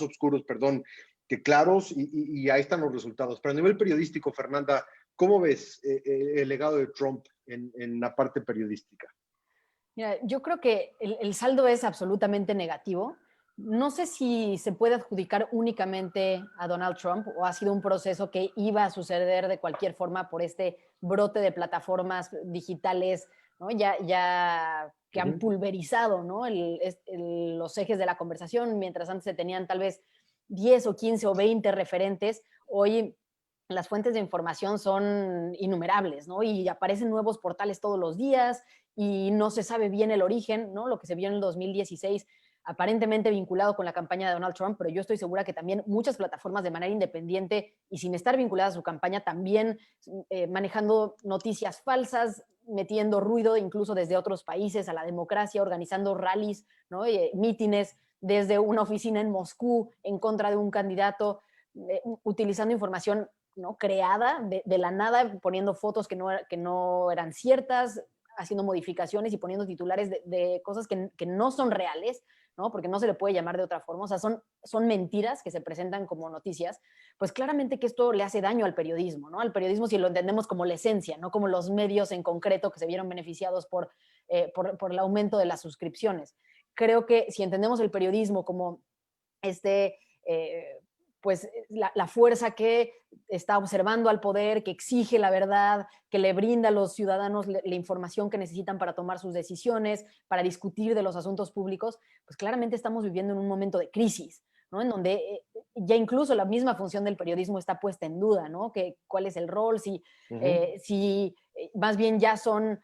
Speaker 3: oscuros, perdón, que claros, y ahí están los resultados? Pero a nivel periodístico, Fernanda, ¿cómo ves el legado de Trump en la parte periodística?
Speaker 2: Mira, yo creo que el saldo es absolutamente negativo. No sé si se puede adjudicar únicamente a Donald Trump o ha sido un proceso que iba a suceder de cualquier forma por este brote de plataformas digitales, ¿no? Ya que han pulverizado, ¿no? Los ejes de la conversación. Mientras antes se tenían tal vez 10 o 15 o 20 referentes, hoy las fuentes de información son innumerables, ¿no? Y aparecen nuevos portales todos los días y no se sabe bien el origen, ¿no? Lo que se vio en el 2016, aparentemente vinculado con la campaña de Donald Trump, pero yo estoy segura que también muchas plataformas de manera independiente y sin estar vinculadas a su campaña, también manejando noticias falsas, metiendo ruido incluso desde otros países a la democracia, organizando rallies, ¿no? Mítines desde una oficina en Moscú en contra de un candidato, utilizando información, ¿no?, creada de la nada, poniendo fotos que no eran ciertas, haciendo modificaciones y poniendo titulares de cosas que no son reales, ¿no? Porque no se le puede llamar de otra forma. O sea, son mentiras que se presentan como noticias. Pues claramente que esto le hace daño al periodismo, ¿no? Al periodismo, si lo entendemos como la esencia, no como los medios en concreto que se vieron beneficiados por el aumento de las suscripciones. Creo que si entendemos el periodismo como pues la fuerza que está observando al poder, que exige la verdad, que le brinda a los ciudadanos la información que necesitan para tomar sus decisiones, para discutir de los asuntos públicos, pues claramente estamos viviendo en un momento de crisis, ¿no? En donde ya incluso la misma función del periodismo está puesta en duda, ¿no? ¿Cuál es el rol? Si más bien ya son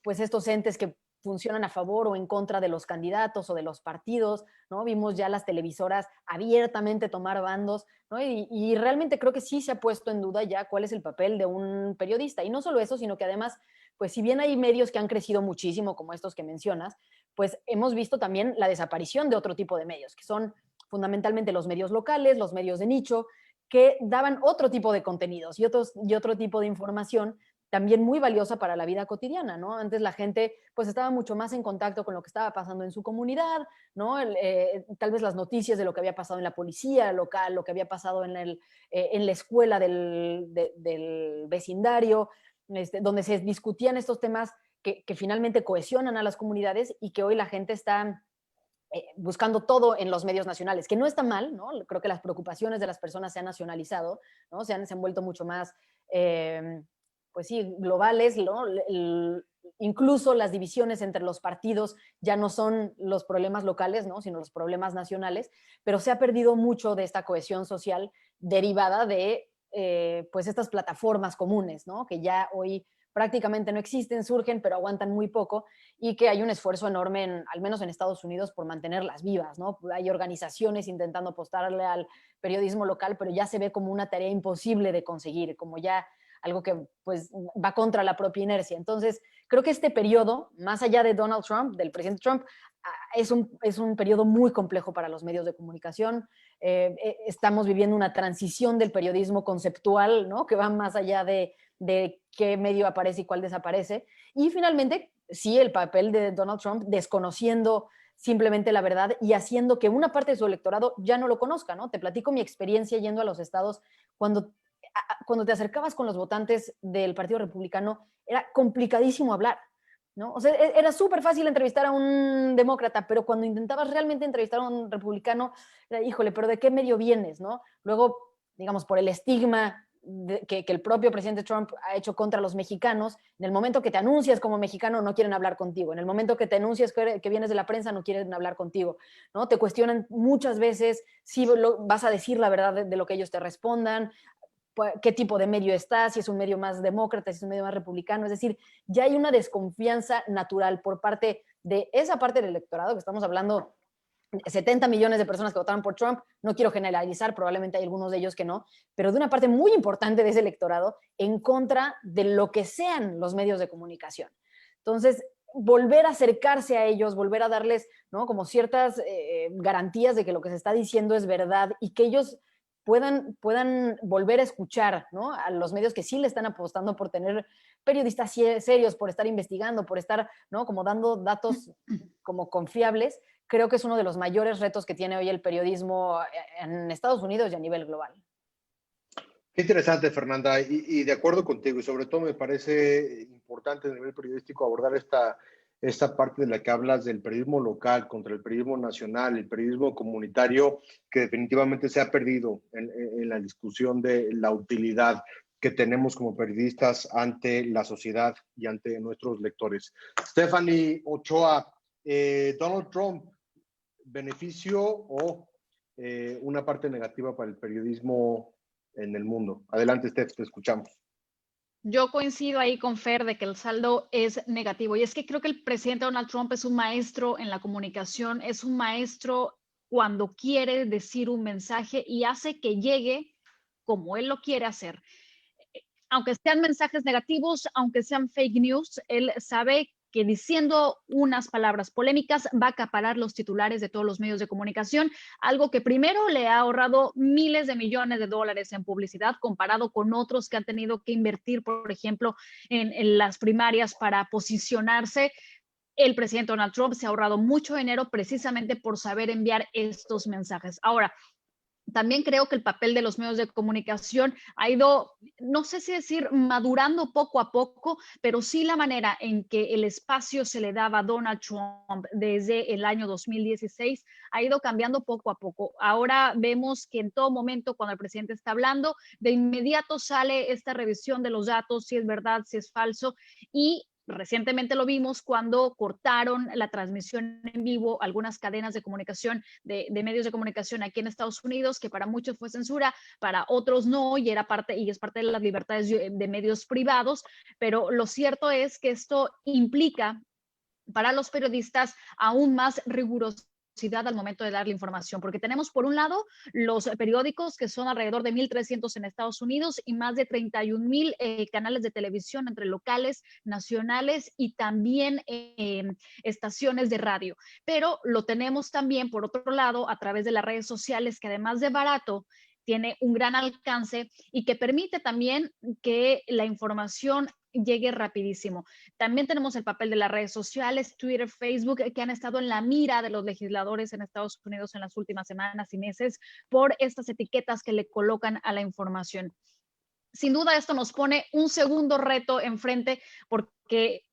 Speaker 2: pues estos entes que funcionan a favor o en contra de los candidatos o de los partidos, ¿no? Vimos ya las televisoras abiertamente tomar bandos, ¿no? Y realmente creo que sí se ha puesto en duda ya cuál es el papel de un periodista. Y no solo eso, sino que además, pues si bien hay medios que han crecido muchísimo, como estos que mencionas, pues hemos visto también la desaparición de otro tipo de medios, que son fundamentalmente los medios locales, los medios de nicho, que daban otro tipo de contenidos y otro tipo de información también muy valiosa para la vida cotidiana, ¿no? Antes la gente pues estaba mucho más en contacto con lo que estaba pasando en su comunidad, ¿no? Tal vez las noticias de lo que había pasado en la policía local, lo que había pasado en la escuela del vecindario, donde se discutían estos temas que finalmente cohesionan a las comunidades y que hoy la gente está buscando todo en los medios nacionales, que no está mal, ¿no? Creo que las preocupaciones de las personas se han nacionalizado, ¿no? Se han vuelto mucho más pues sí, globales, ¿no? Incluso las divisiones entre los partidos ya no son los problemas locales, ¿no?, sino los problemas nacionales, pero se ha perdido mucho de esta cohesión social derivada de pues estas plataformas comunes, ¿no?, que ya hoy prácticamente no existen, surgen, pero aguantan muy poco, y que hay un esfuerzo enorme, al menos en Estados Unidos, por mantenerlas vivas, ¿no? Hay organizaciones intentando apostarle al periodismo local, pero ya se ve como una tarea imposible de conseguir, como ya algo que pues va contra la propia inercia. Entonces, creo que este periodo, más allá de Donald Trump, del presidente Trump, es un periodo muy complejo para los medios de comunicación. Estamos viviendo una transición del periodismo conceptual, ¿no? Que va más allá de qué medio aparece y cuál desaparece. Y finalmente, sí, el papel de Donald Trump desconociendo simplemente la verdad y haciendo que una parte de su electorado ya no lo conozca, ¿no? Te platico mi experiencia yendo a los estados cuando te acercabas con los votantes del Partido Republicano, era complicadísimo hablar, ¿no? O sea, era súper fácil entrevistar a un demócrata, pero cuando intentabas realmente entrevistar a un republicano, era, híjole, pero ¿de qué medio vienes, no? Luego, digamos, por el estigma que el propio presidente Trump ha hecho contra los mexicanos, en el momento que te anuncias como mexicano no quieren hablar contigo, en el momento que te anuncias que vienes de la prensa no quieren hablar contigo, ¿no? Te cuestionan muchas veces si vas a decir la verdad de lo que ellos te respondan, qué tipo de medio está, si es un medio más demócrata, si es un medio más republicano. Es decir, ya hay una desconfianza natural por parte de esa parte del electorado, que estamos hablando 70 millones de personas que votaron por Trump, no quiero generalizar, probablemente hay algunos de ellos que no, pero de una parte muy importante de ese electorado en contra de lo que sean los medios de comunicación. Entonces, volver a acercarse a ellos, volver a darles, ¿no?, como ciertas garantías de que lo que se está diciendo es verdad y que ellos puedan volver a escuchar, ¿no?, a los medios que sí le están apostando por tener periodistas serios, por estar investigando, por estar, ¿no?, como dando datos como confiables. Creo que es uno de los mayores retos que tiene hoy el periodismo en Estados Unidos y a nivel global.
Speaker 3: Qué interesante, Fernanda, y de acuerdo contigo, y sobre todo me parece importante a nivel periodístico abordar esta parte de la que hablas del periodismo local contra el periodismo nacional, el periodismo comunitario, que definitivamente se ha perdido en la discusión de la utilidad que tenemos como periodistas ante la sociedad y ante nuestros lectores. Stephanie Ochoa, Donald Trump, ¿beneficio o una parte negativa para el periodismo en el mundo? Adelante, Steph, te escuchamos.
Speaker 4: Yo coincido ahí con Fer de que el saldo es negativo. Y es que creo que el presidente Donald Trump es un maestro en la comunicación, es un maestro cuando quiere decir un mensaje y hace que llegue como él lo quiere hacer. Aunque sean mensajes negativos, aunque sean fake news, él sabe que diciendo unas palabras polémicas va a acaparar los titulares de todos los medios de comunicación, algo que primero le ha ahorrado miles de millones de dólares en publicidad comparado con otros que han tenido que invertir, por ejemplo, en las primarias para posicionarse. El presidente Donald Trump se ha ahorrado mucho dinero precisamente por saber enviar estos mensajes. Ahora, también creo que el papel de los medios de comunicación ha ido, no sé si decir madurando poco a poco, pero sí la manera en que el espacio se le daba a Donald Trump desde el año 2016 ha ido cambiando poco a poco. Ahora vemos que en todo momento cuando el presidente está hablando, de inmediato sale esta revisión de los datos, si es verdad, si es falso, y recientemente lo vimos cuando cortaron la transmisión en vivo algunas cadenas de comunicación, de medios de comunicación aquí en Estados Unidos, que para muchos fue censura, para otros no, y es parte de las libertades de medios privados, pero lo cierto es que esto implica para los periodistas aún más rigurosidad al momento de dar la información, porque tenemos por un lado los periódicos que son alrededor de 1,300 en Estados Unidos y más de 31,000 canales de televisión entre locales, nacionales y también estaciones de radio. Pero lo tenemos también por otro lado a través de las redes sociales, que además de barato, tiene un gran alcance y que permite también que la información llegue rapidísimo. También tenemos el papel de las redes sociales, Twitter, Facebook, que han estado en la mira de los legisladores en Estados Unidos en las últimas semanas y meses por estas etiquetas que le colocan a la información. Sin duda esto nos pone un segundo reto enfrente porque porque,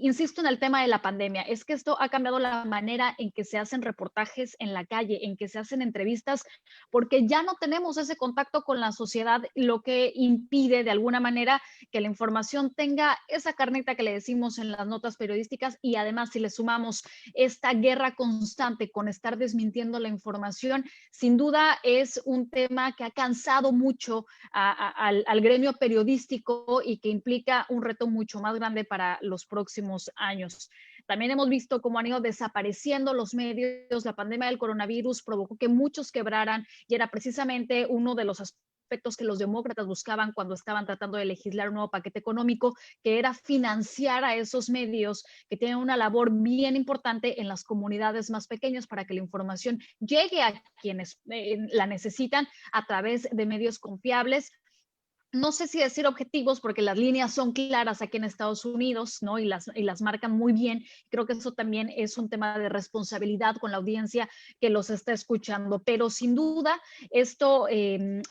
Speaker 4: insisto en el tema de la pandemia, es que esto ha cambiado la manera en que se hacen reportajes en la calle, en que se hacen entrevistas, porque ya no tenemos ese contacto con la sociedad, lo que impide de alguna manera que la información tenga esa carnita que le decimos en las notas periodísticas, y además si le sumamos esta guerra constante con estar desmintiendo la información, sin duda es un tema que ha cansado mucho al gremio periodístico y que implica un reto mucho más grande para los próximos años. También hemos visto cómo han ido desapareciendo los medios. La pandemia del coronavirus provocó que muchos quebraran y era precisamente uno de los aspectos que los demócratas buscaban cuando estaban tratando de legislar un nuevo paquete económico, que era financiar a esos medios que tienen una labor bien importante en las comunidades más pequeñas para que la información llegue a quienes la necesitan a través de medios confiables. No sé si decir objetivos, porque las líneas son claras aquí en Estados Unidos, ¿no? Y las marcan muy bien. Creo que eso también es un tema de responsabilidad con la audiencia que los está escuchando. Pero sin duda, esto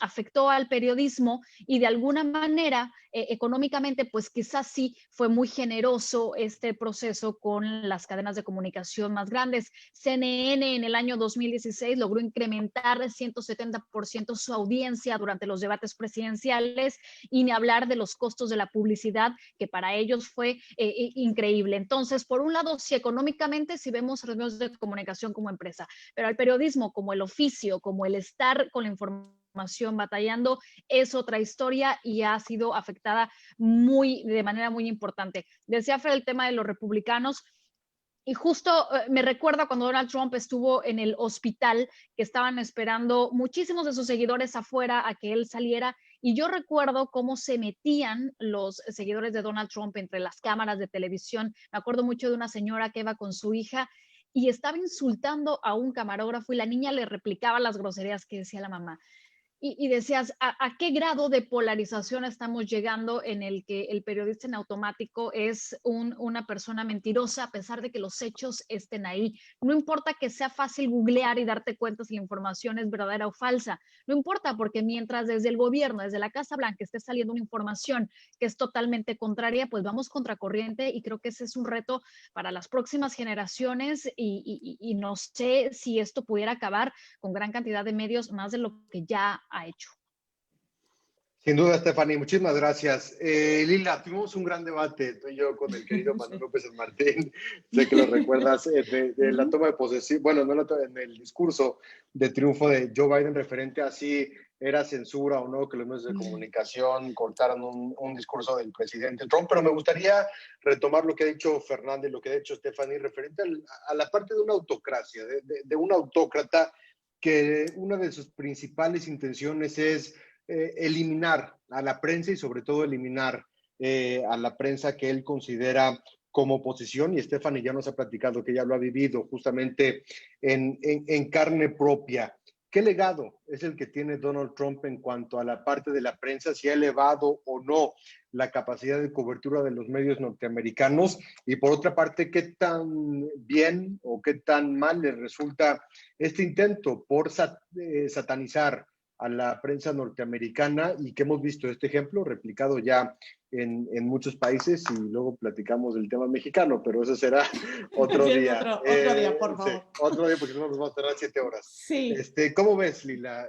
Speaker 4: afectó al periodismo y de alguna manera, económicamente, pues quizás sí fue muy generoso este proceso con las cadenas de comunicación más grandes. CNN en el año 2016 logró incrementar 170% su audiencia durante los debates presidenciales, y ni hablar de los costos de la publicidad, que para ellos fue increíble. Entonces, por un lado, sí, económicamente, sí vemos a los medios de comunicación como empresa, pero al periodismo como el oficio, como el estar con la información batallando, es otra historia y ha sido afectada de manera muy importante. Decía Fred el tema de los republicanos. Y justo me recuerda cuando Donald Trump estuvo en el hospital, que estaban esperando muchísimos de sus seguidores afuera a que él saliera. Y yo recuerdo cómo se metían los seguidores de Donald Trump entre las cámaras de televisión. Me acuerdo mucho de una señora que iba con su hija y estaba insultando a un camarógrafo y la niña le replicaba las groserías que decía la mamá. Y decías, ¿a qué grado de polarización estamos llegando en el que el periodista en automático es una persona mentirosa a pesar de que los hechos estén ahí? No importa que sea fácil googlear y darte cuenta si la información es verdadera o falsa. No importa, porque mientras desde el gobierno, desde la Casa Blanca, esté saliendo una información que es totalmente contraria, pues vamos contracorriente, y creo que ese es un reto para las próximas generaciones y no sé si esto pudiera acabar con gran cantidad de medios, más de lo que ya ha hecho.
Speaker 3: Sin duda, Stephanie, muchísimas gracias. Lila, tuvimos un gran debate, tú y yo, con el querido Manuel López San Martín, sé que lo recuerdas, de la toma de posesión, bueno, no en el discurso de triunfo de Joe Biden referente a si era censura o no que los medios de comunicación cortaran un discurso del presidente Trump, pero me gustaría retomar lo que ha dicho Fernanda y lo que ha dicho Stephanie referente a la parte de una autocracia, de un autócrata que una de sus principales intenciones es eliminar a la prensa y sobre todo eliminar a la prensa que él considera como oposición, y Stephanie ya nos ha platicado que ya lo ha vivido justamente en carne propia. ¿Qué legado es el que tiene Donald Trump en cuanto a la parte de la prensa, si ha elevado o no la capacidad de cobertura de los medios norteamericanos? Y por otra parte, ¿qué tan bien o qué tan mal le resulta este intento por satanizar a la prensa norteamericana, y que hemos visto este ejemplo replicado ya en muchos países? Y luego platicamos del tema mexicano, pero eso será otro
Speaker 1: sí,
Speaker 3: día.
Speaker 1: Otro día, por favor.
Speaker 3: Sí, otro día, porque no nos vamos a tardar 7 horas.
Speaker 1: Sí.
Speaker 3: ¿Cómo ves, Lila,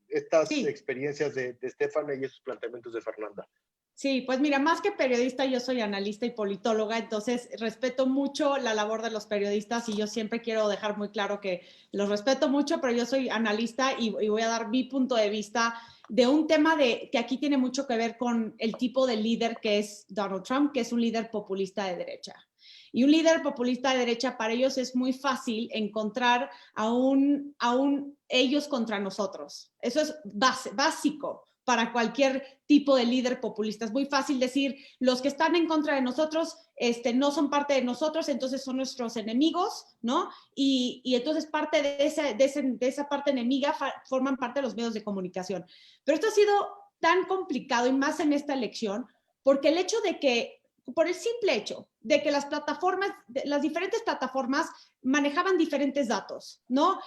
Speaker 3: estas
Speaker 1: sí.
Speaker 3: experiencias de Stephanie y estos planteamientos de Fernanda?
Speaker 1: Sí, pues mira, más que periodista, yo soy analista y politóloga, entonces respeto mucho la labor de los periodistas y yo siempre quiero dejar muy claro que los respeto mucho, pero yo soy analista y voy a dar mi punto de vista de un tema que aquí tiene mucho que ver con el tipo de líder que es Donald Trump, que es un líder populista de derecha. Y un líder populista de derecha, para ellos es muy fácil encontrar a un ellos contra nosotros. Eso es básico para cualquier tipo de líder populista. Es muy fácil decir, los que están en contra de nosotros no son parte de nosotros, entonces son nuestros enemigos, ¿no? Y entonces parte de esa parte enemiga forman parte de los medios de comunicación. Pero esto ha sido tan complicado, y más en esta elección, porque por el simple hecho de que las plataformas, las diferentes plataformas manejaban diferentes datos, ¿no?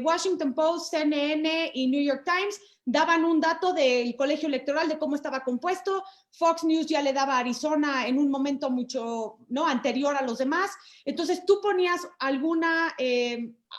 Speaker 1: Washington Post, CNN y New York Times daban un dato del colegio electoral de cómo estaba compuesto. Fox News ya le daba a Arizona en un momento mucho, ¿no?, anterior a los demás. Entonces tú ponías alguna,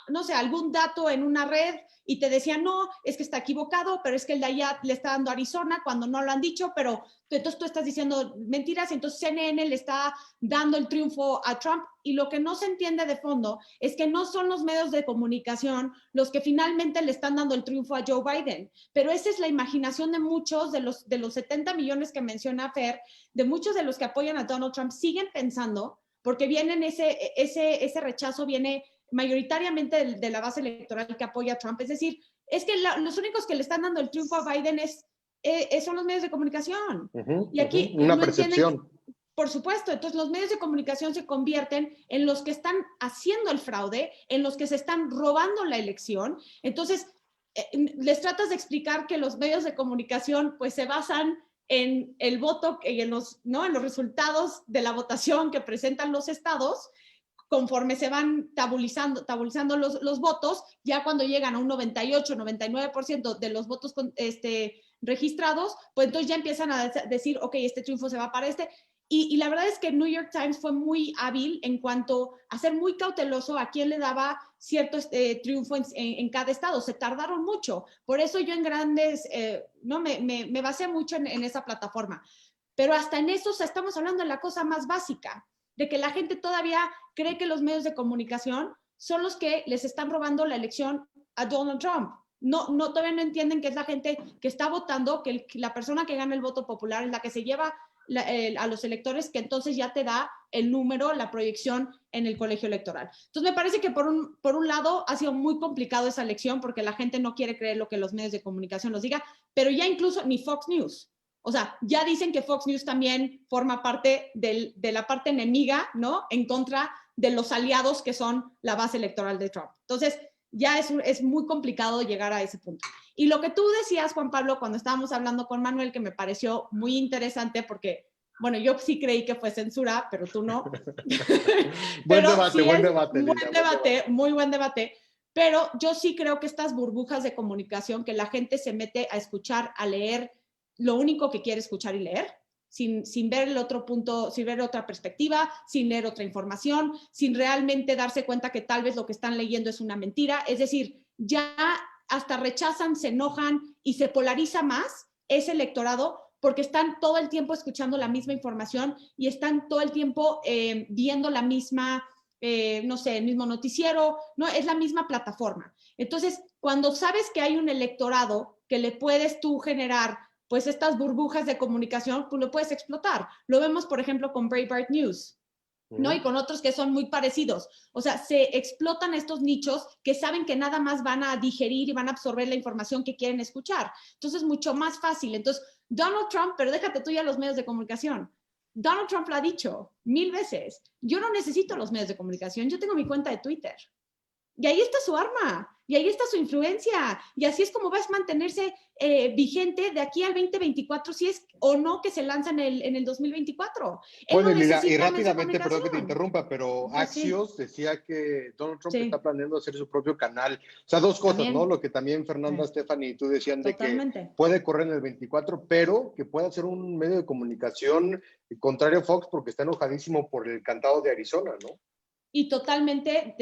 Speaker 1: no sé, algún dato en una red y te decían, no, es que está equivocado, pero es que el de allá le está dando a Arizona cuando no lo han dicho, pero entonces tú estás diciendo mentiras, y entonces CNN le está dando el triunfo a Trump. Y lo que no se entiende de fondo es que no son los medios de comunicación los que finalmente le están dando el triunfo a Joe Biden, pero esa es la imaginación de muchos de los 70 millones que menciona Fer, de muchos de los que apoyan a Donald Trump, siguen pensando, porque vienen ese rechazo viene mayoritariamente de la base electoral que apoya a Trump. Es decir, es que los únicos que le están dando el triunfo a Biden son los medios de comunicación. Y aquí
Speaker 3: una
Speaker 1: no
Speaker 3: percepción.
Speaker 1: entienden, por supuesto, entonces los medios de comunicación se convierten en los que están haciendo el fraude, en los que se están robando la elección. Entonces, les tratas de explicar que los medios de comunicación pues se basan en el voto y en los resultados de la votación que presentan los estados. Conforme se van tabulizando los votos, ya cuando llegan a un 98, 99% de los votos registrados, pues entonces ya empiezan a decir, ok, este triunfo se va para este. Y la verdad es que New York Times fue muy hábil en cuanto a ser muy cauteloso a quién le daba cierto triunfo en cada estado. Se tardaron mucho. Por eso yo en grandes, me basé mucho en esa plataforma. Pero hasta en eso, o sea, estamos hablando de la cosa más básica, de que la gente todavía cree que los medios de comunicación son los que les están robando la elección a Donald Trump. Todavía no entienden que es la gente que está votando, que la persona que gana el voto popular es la que se lleva a los electores, que entonces ya te da el número, la proyección en el colegio electoral. Entonces me parece que por un lado ha sido muy complicado esa elección porque la gente no quiere creer lo que los medios de comunicación nos digan, pero ya incluso ni Fox News. O sea, ya dicen que Fox News también forma parte de la parte enemiga, ¿no?, en contra de los aliados que son la base electoral de Trump. Entonces, ya es muy complicado llegar a ese punto. Y lo que tú decías, Juan Pablo, cuando estábamos hablando con Manuel, que me pareció muy interesante porque, bueno, yo sí creí que fue censura, pero tú no.
Speaker 3: Buen debate,
Speaker 1: muy buen debate. Pero yo sí creo que estas burbujas de comunicación que la gente se mete a escuchar, a leer, lo único que quiere escuchar y leer, sin ver el otro punto, sin ver otra perspectiva, sin leer otra información, sin realmente darse cuenta que tal vez lo que están leyendo es una mentira. Es decir, ya hasta rechazan, se enojan y se polariza más ese electorado porque están todo el tiempo escuchando la misma información y están todo el tiempo viendo la misma, no sé, el mismo noticiero, no, es la misma plataforma. Entonces, cuando sabes que hay un electorado que le puedes tú generar pues estas burbujas de comunicación, pues lo puedes explotar. Lo vemos, por ejemplo, con Breitbart News, ¿no? Y con otros que son muy parecidos. O sea, se explotan estos nichos que saben que nada más van a digerir y van a absorber la información que quieren escuchar. Entonces, mucho más fácil. Entonces, Donald Trump, pero déjate tú ya los medios de comunicación. Donald Trump lo ha dicho 1000 veces. Yo no necesito los medios de comunicación. Yo tengo mi cuenta de Twitter. Y ahí está su arma, y ahí está su influencia, y así es como vas a mantenerse vigente de aquí al 2024, si es o no que se lanza en el 2024.
Speaker 3: Bueno, Lila, y rápidamente, perdón que te interrumpa, pero Axios decía que Donald Trump está planeando hacer su propio canal. O sea, dos cosas, también, ¿no? Lo que también Fernanda, Stephanie y tú decían de que puede correr en el 24, pero que puede ser un medio de comunicación contrario a Fox porque está enojadísimo por el cantado de Arizona, ¿no?
Speaker 1: Y totalmente,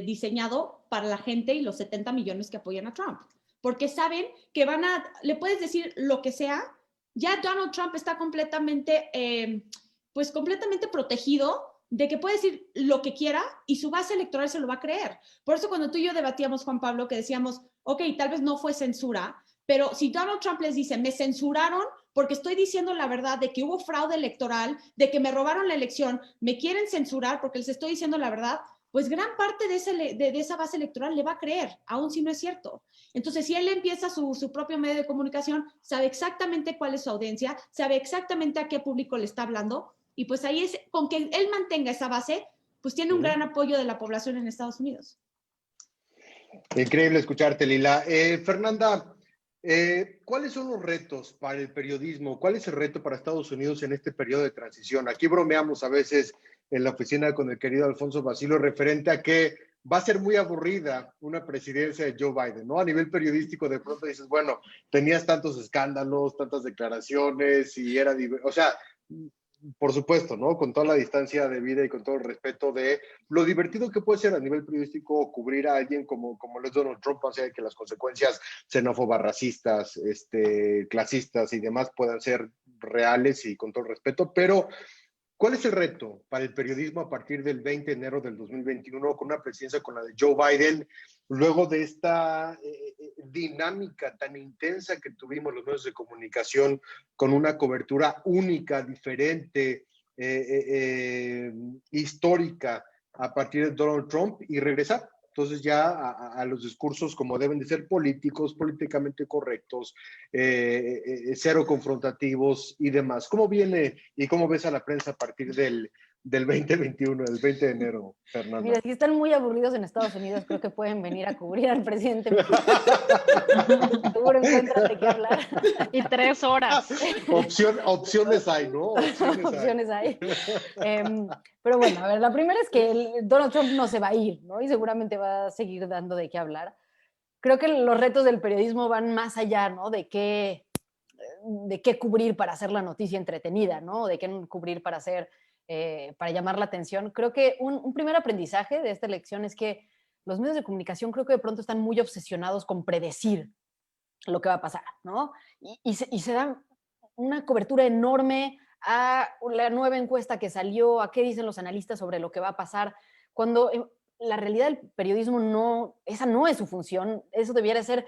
Speaker 1: diseñado para la gente y los 70 millones que apoyan a Trump. Porque saben que le puedes decir lo que sea, ya Donald Trump está completamente, completamente protegido de que puede decir lo que quiera y su base electoral se lo va a creer. Por eso cuando tú y yo debatíamos, Juan Pablo, que decíamos, ok, tal vez no fue censura, pero si Donald Trump les dice, me censuraron porque estoy diciendo la verdad de que hubo fraude electoral, de que me robaron la elección, me quieren censurar porque les estoy diciendo la verdad, pues gran parte de esa base electoral le va a creer, aun si no es cierto. Entonces, si él empieza su propio medio de comunicación, sabe exactamente cuál es su audiencia, sabe exactamente a qué público le está hablando, y pues ahí es, con que él mantenga esa base, pues tiene un gran apoyo de la población en Estados Unidos.
Speaker 3: Increíble escucharte, Lila. Fernanda, ¿Cuáles son los retos para el periodismo? ¿Cuál es el reto para Estados Unidos en este periodo de transición? Aquí bromeamos a veces en la oficina con el querido Alfonso Basilio referente a que va a ser muy aburrida una presidencia de Joe Biden, ¿no? A nivel periodístico de pronto dices, bueno, tenías tantos escándalos, tantas declaraciones y era, o sea, por supuesto, ¿no? Con toda la distancia de vida y con todo el respeto de lo divertido que puede ser a nivel periodístico cubrir a alguien como lo es Donald Trump, o sea, que las consecuencias xenófobas, racistas, clasistas y demás puedan ser reales y con todo el respeto, pero ¿cuál es el reto para el periodismo a partir del 20 de enero del 2021 con una presidencia con la de Joe Biden, luego de esta dinámica tan intensa que tuvimos los medios de comunicación con una cobertura única, diferente, histórica a partir de Donald Trump y regresar? Entonces ya a los discursos como deben de ser políticos, políticamente correctos, cero confrontativos y demás. ¿Cómo viene y cómo ves a la prensa a partir del 2021, del 20 de enero, Fernanda?
Speaker 2: Mira, si están muy aburridos en Estados Unidos, creo que pueden venir a cubrir al presidente. Seguro encuentran de qué hablar.
Speaker 4: Y 3 horas.
Speaker 3: Opciones hay, ¿no?
Speaker 2: Opciones hay. Pero bueno, a ver, la primera es que Donald Trump no se va a ir, ¿no? Y seguramente va a seguir dando de qué hablar. Creo que los retos del periodismo van más allá, ¿no? De qué cubrir para hacer la noticia entretenida, ¿no? De qué cubrir para hacer, para llamar la atención. Creo que un primer aprendizaje de esta elección es que los medios de comunicación creo que de pronto están muy obsesionados con predecir lo que va a pasar, ¿no? Y se dan una cobertura enorme a la nueva encuesta que salió, a qué dicen los analistas sobre lo que va a pasar, cuando la realidad del periodismo esa no es su función, eso debiera ser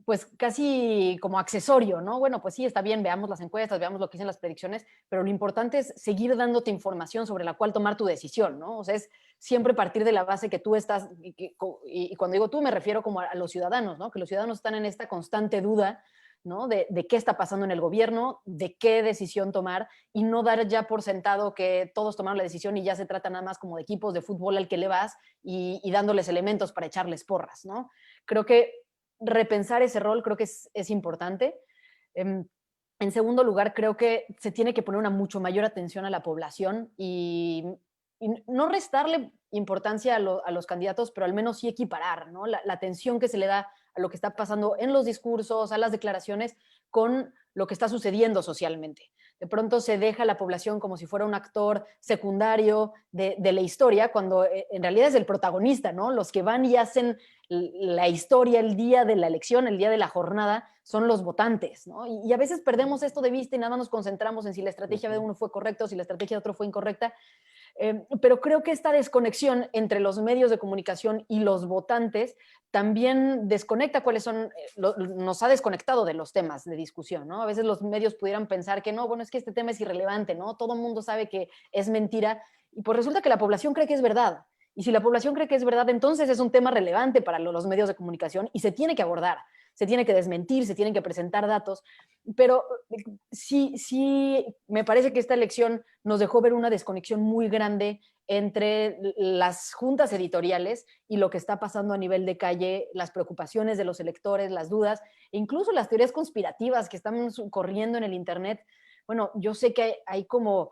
Speaker 2: pues casi como accesorio, ¿no? Bueno, pues sí, está bien, veamos las encuestas, veamos lo que dicen las predicciones, pero lo importante es seguir dándote información sobre la cual tomar tu decisión, ¿no? O sea, es siempre partir de la base que tú estás, y cuando digo tú me refiero como a los ciudadanos, ¿no? Que los ciudadanos están en esta constante duda, ¿no? De qué está pasando en el gobierno, de qué decisión tomar y no dar ya por sentado que todos tomaron la decisión y ya se trata nada más como de equipos de fútbol al que le vas y dándoles elementos para echarles porras, ¿no? Creo que repensar ese rol creo que es importante. En segundo lugar, creo que se tiene que poner una mucho mayor atención a la población y no restarle importancia a los candidatos, pero al menos sí equiparar, ¿no? La atención que se le da a lo que está pasando en los discursos, a las declaraciones, con lo que está sucediendo socialmente. De pronto se deja a la población como si fuera un actor secundario de la historia, cuando en realidad es el protagonista, ¿no? Los que van y hacen la historia el día de la elección, el día de la jornada, son los votantes, ¿no? Y a veces perdemos esto de vista y nada más nos concentramos en si la estrategia de uno fue correcta o si la estrategia de otro fue incorrecta. Pero creo que esta desconexión entre los medios de comunicación y los votantes también desconecta cuáles son, nos ha desconectado de los temas de discusión, ¿no? A veces los medios pudieran pensar que no, bueno, es que este tema es irrelevante, ¿no? Todo el mundo sabe que es mentira y pues resulta que la población cree que es verdad. Y si la población cree que es verdad, entonces es un tema relevante para los medios de comunicación y se tiene que abordar, se tiene que desmentir, se tienen que presentar datos, pero sí me parece que esta elección nos dejó ver una desconexión muy grande entre las juntas editoriales y lo que está pasando a nivel de calle, las preocupaciones de los electores, las dudas, e incluso las teorías conspirativas que están corriendo en el Internet. Bueno, yo sé que hay como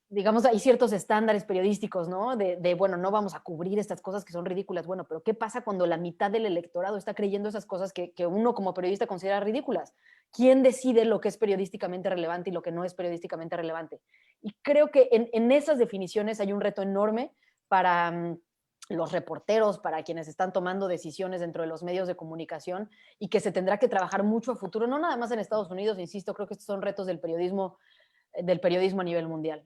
Speaker 2: digamos, hay ciertos estándares periodísticos, ¿no? Bueno, no vamos a cubrir estas cosas que son ridículas. Bueno, pero ¿qué pasa cuando la mitad del electorado está creyendo esas cosas que uno como periodista considera ridículas? ¿Quién decide lo que es periodísticamente relevante y lo que no es periodísticamente relevante? Y creo que en esas definiciones hay un reto enorme para los reporteros, para quienes están tomando decisiones dentro de los medios de comunicación y que se tendrá que trabajar mucho a futuro, no nada más en Estados Unidos, insisto, creo que estos son retos del periodismo a nivel mundial.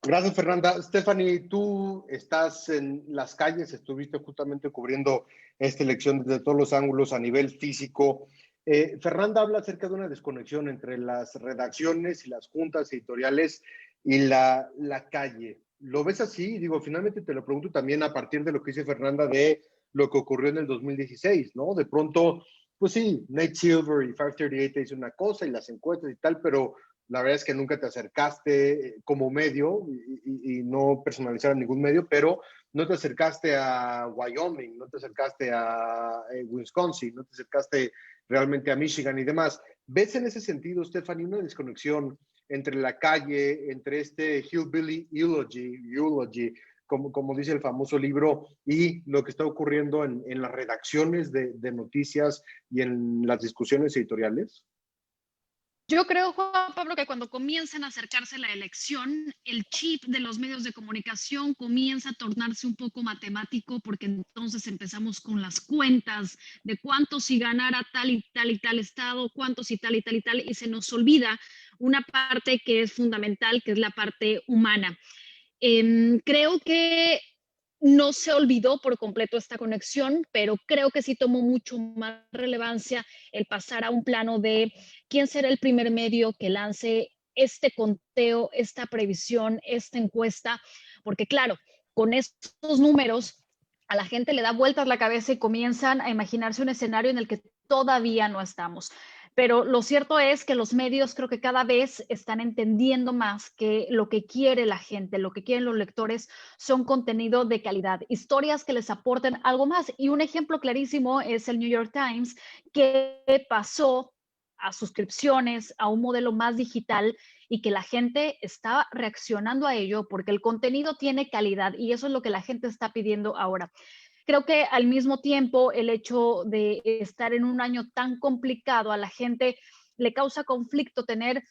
Speaker 3: Gracias, Fernanda. Stephanie, tú estás en las calles, estuviste justamente cubriendo esta elección desde todos los ángulos a nivel físico. Fernanda habla acerca de una desconexión entre las redacciones y las juntas editoriales y la calle. ¿Lo ves así? Digo, finalmente te lo pregunto también a partir de lo que dice Fernanda de lo que ocurrió en el 2016, ¿no? De pronto, pues sí, Nate Silver y 538 te dicen una cosa y las encuestas y tal, pero La verdad es que nunca te acercaste como medio y no personalizar ningún medio, pero no te acercaste a Wyoming, no te acercaste a Wisconsin, no te acercaste realmente a Michigan y demás. ¿Ves en ese sentido, Stephanie, una desconexión entre la calle, entre este hillbilly eulogy como dice el famoso libro, y lo que está ocurriendo en las redacciones de noticias y en las discusiones editoriales?
Speaker 4: Yo creo, Juan Pablo, que cuando comienzan a acercarse la elección, el chip de los medios de comunicación comienza a tornarse un poco matemático, porque entonces empezamos con las cuentas de cuántos si ganara tal y tal y tal estado, cuántos y tal y tal y tal, y se nos olvida una parte que es fundamental, que es la parte humana. Creo que no se olvidó por completo esta conexión, pero creo que sí tomó mucho más relevancia el pasar a un plano de quién será el primer medio que lance este conteo, esta previsión, esta encuesta, porque claro, con estos números a la gente le da vueltas la cabeza y comienzan a imaginarse un escenario en el que todavía no estamos. Pero lo cierto es que los medios creo que cada vez están entendiendo más que lo que quiere la gente, lo que quieren los lectores son contenido de calidad, historias que les aporten algo más. Y un ejemplo clarísimo es el New York Times, que pasó a suscripciones, a un modelo más digital y que la gente está reaccionando a ello porque el contenido tiene calidad y eso es lo que la gente está pidiendo ahora. Creo que al mismo tiempo el hecho de estar en un año tan complicado a la gente le causa conflicto tener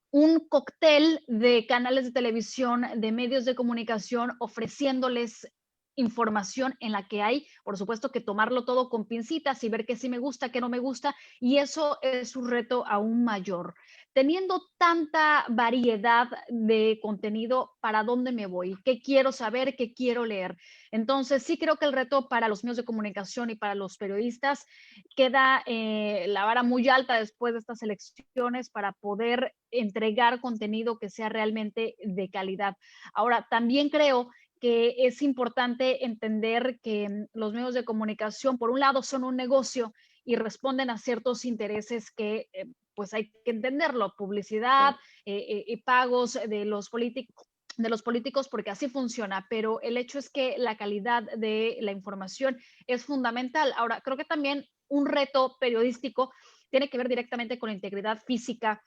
Speaker 4: un cóctel de canales de televisión, de medios de comunicación, ofreciéndoles información en la que hay, por supuesto, que tomarlo todo con pincitas y ver qué sí me gusta, qué no me gusta, y eso es un reto aún mayor. Teniendo tanta variedad de contenido, ¿para dónde me voy? ¿Qué quiero saber? ¿Qué quiero leer? Entonces, sí creo que el reto para los medios de comunicación y para los periodistas queda la vara muy alta después de estas elecciones para poder entregar contenido que sea realmente de calidad. Ahora, también creo que es importante entender que los medios de comunicación, por un lado, son un negocio y responden a ciertos intereses que pues hay que entenderlo, publicidad, pagos de los políticos, porque así funciona, pero el hecho es que la calidad de la información es fundamental. Ahora, creo que también un reto periodístico tiene que ver directamente con la integridad física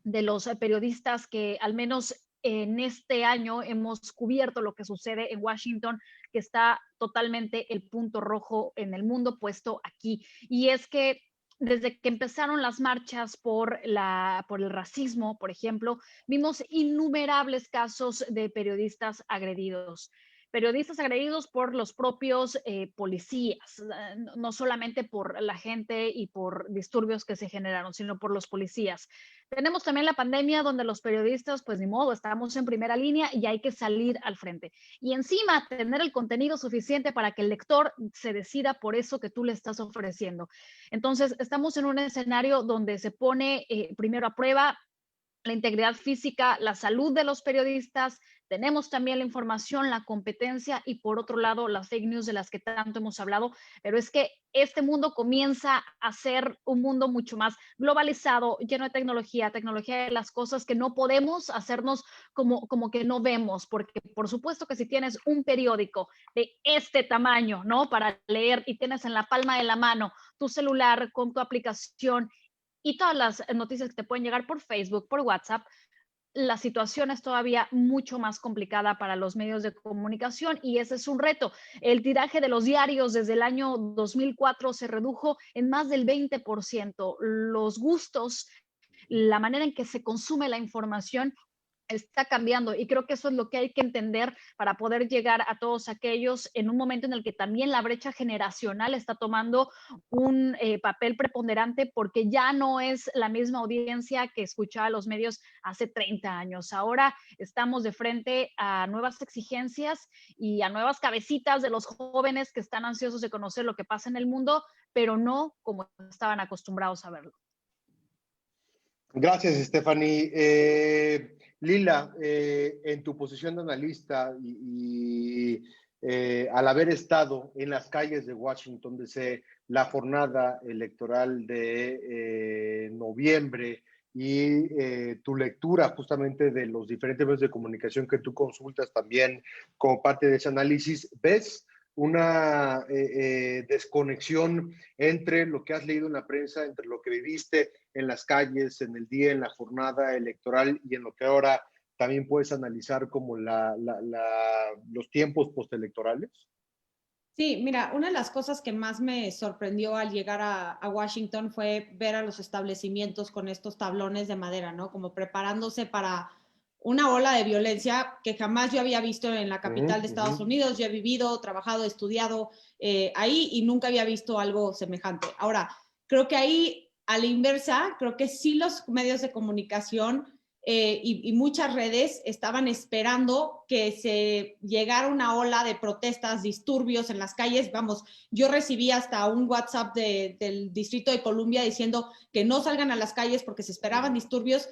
Speaker 4: de los periodistas que al menos en este año hemos cubierto lo que sucede en Washington, que está totalmente el punto rojo en el mundo puesto aquí. Y es que desde que empezaron las marchas por el racismo, por ejemplo, vimos innumerables casos de periodistas agredidos por los propios policías, no solamente por la gente y por disturbios que se generaron, sino por los policías. Tenemos también la pandemia donde los periodistas, pues ni modo, estamos en primera línea y hay que salir al frente. Y encima tener el contenido suficiente para que el lector se decida por eso que tú le estás ofreciendo. Entonces, estamos en un escenario donde se pone primero a prueba la integridad física, la salud de los periodistas, tenemos también la información, la competencia y por otro lado las fake news de las que tanto hemos hablado, pero es que este mundo comienza a ser un mundo mucho más globalizado, lleno de tecnología de las cosas que no podemos hacernos como que no vemos, porque por supuesto que si tienes un periódico de este tamaño, ¿no? Para leer y tienes en la palma de la mano tu celular con tu aplicación y todas las noticias que te pueden llegar por Facebook, por WhatsApp, la situación es todavía mucho más complicada para los medios de comunicación y ese es un reto. El tiraje de los diarios desde el año 2004 se redujo en más del 20%. Los gustos, la manera en que se consume la información está cambiando y creo que eso es lo que hay que entender para poder llegar a todos aquellos en un momento en el que también la brecha generacional está tomando un papel preponderante porque ya no es la misma audiencia que escuchaba los medios hace 30 años. Ahora estamos de frente a nuevas exigencias y a nuevas cabecitas de los jóvenes que están ansiosos de conocer lo que pasa en el mundo, pero no como estaban acostumbrados a verlo.
Speaker 3: Gracias, Stephanie. Lila, en tu posición de analista al haber estado en las calles de Washington, desde la jornada electoral de noviembre y tu lectura justamente de los diferentes medios de comunicación que tú consultas también como parte de ese análisis, ¿ves una desconexión entre lo que has leído en la prensa, entre lo que viviste en las calles, en el día, en la jornada electoral y en lo que ahora también puedes analizar como los tiempos postelectorales?
Speaker 1: Sí, mira, una de las cosas que más me sorprendió al llegar a Washington fue ver a los establecimientos con estos tablones de madera, ¿no? Como preparándose para una ola de violencia que jamás yo había visto en la capital de Estados Unidos. Yo he vivido, trabajado, estudiado ahí y nunca había visto algo semejante. Ahora, creo que ahí, a la inversa, creo que sí los medios de comunicación y muchas redes estaban esperando que se llegara una ola de protestas, disturbios en las calles. Vamos, yo recibí hasta un WhatsApp del Distrito de Columbia diciendo que no salgan a las calles porque se esperaban disturbios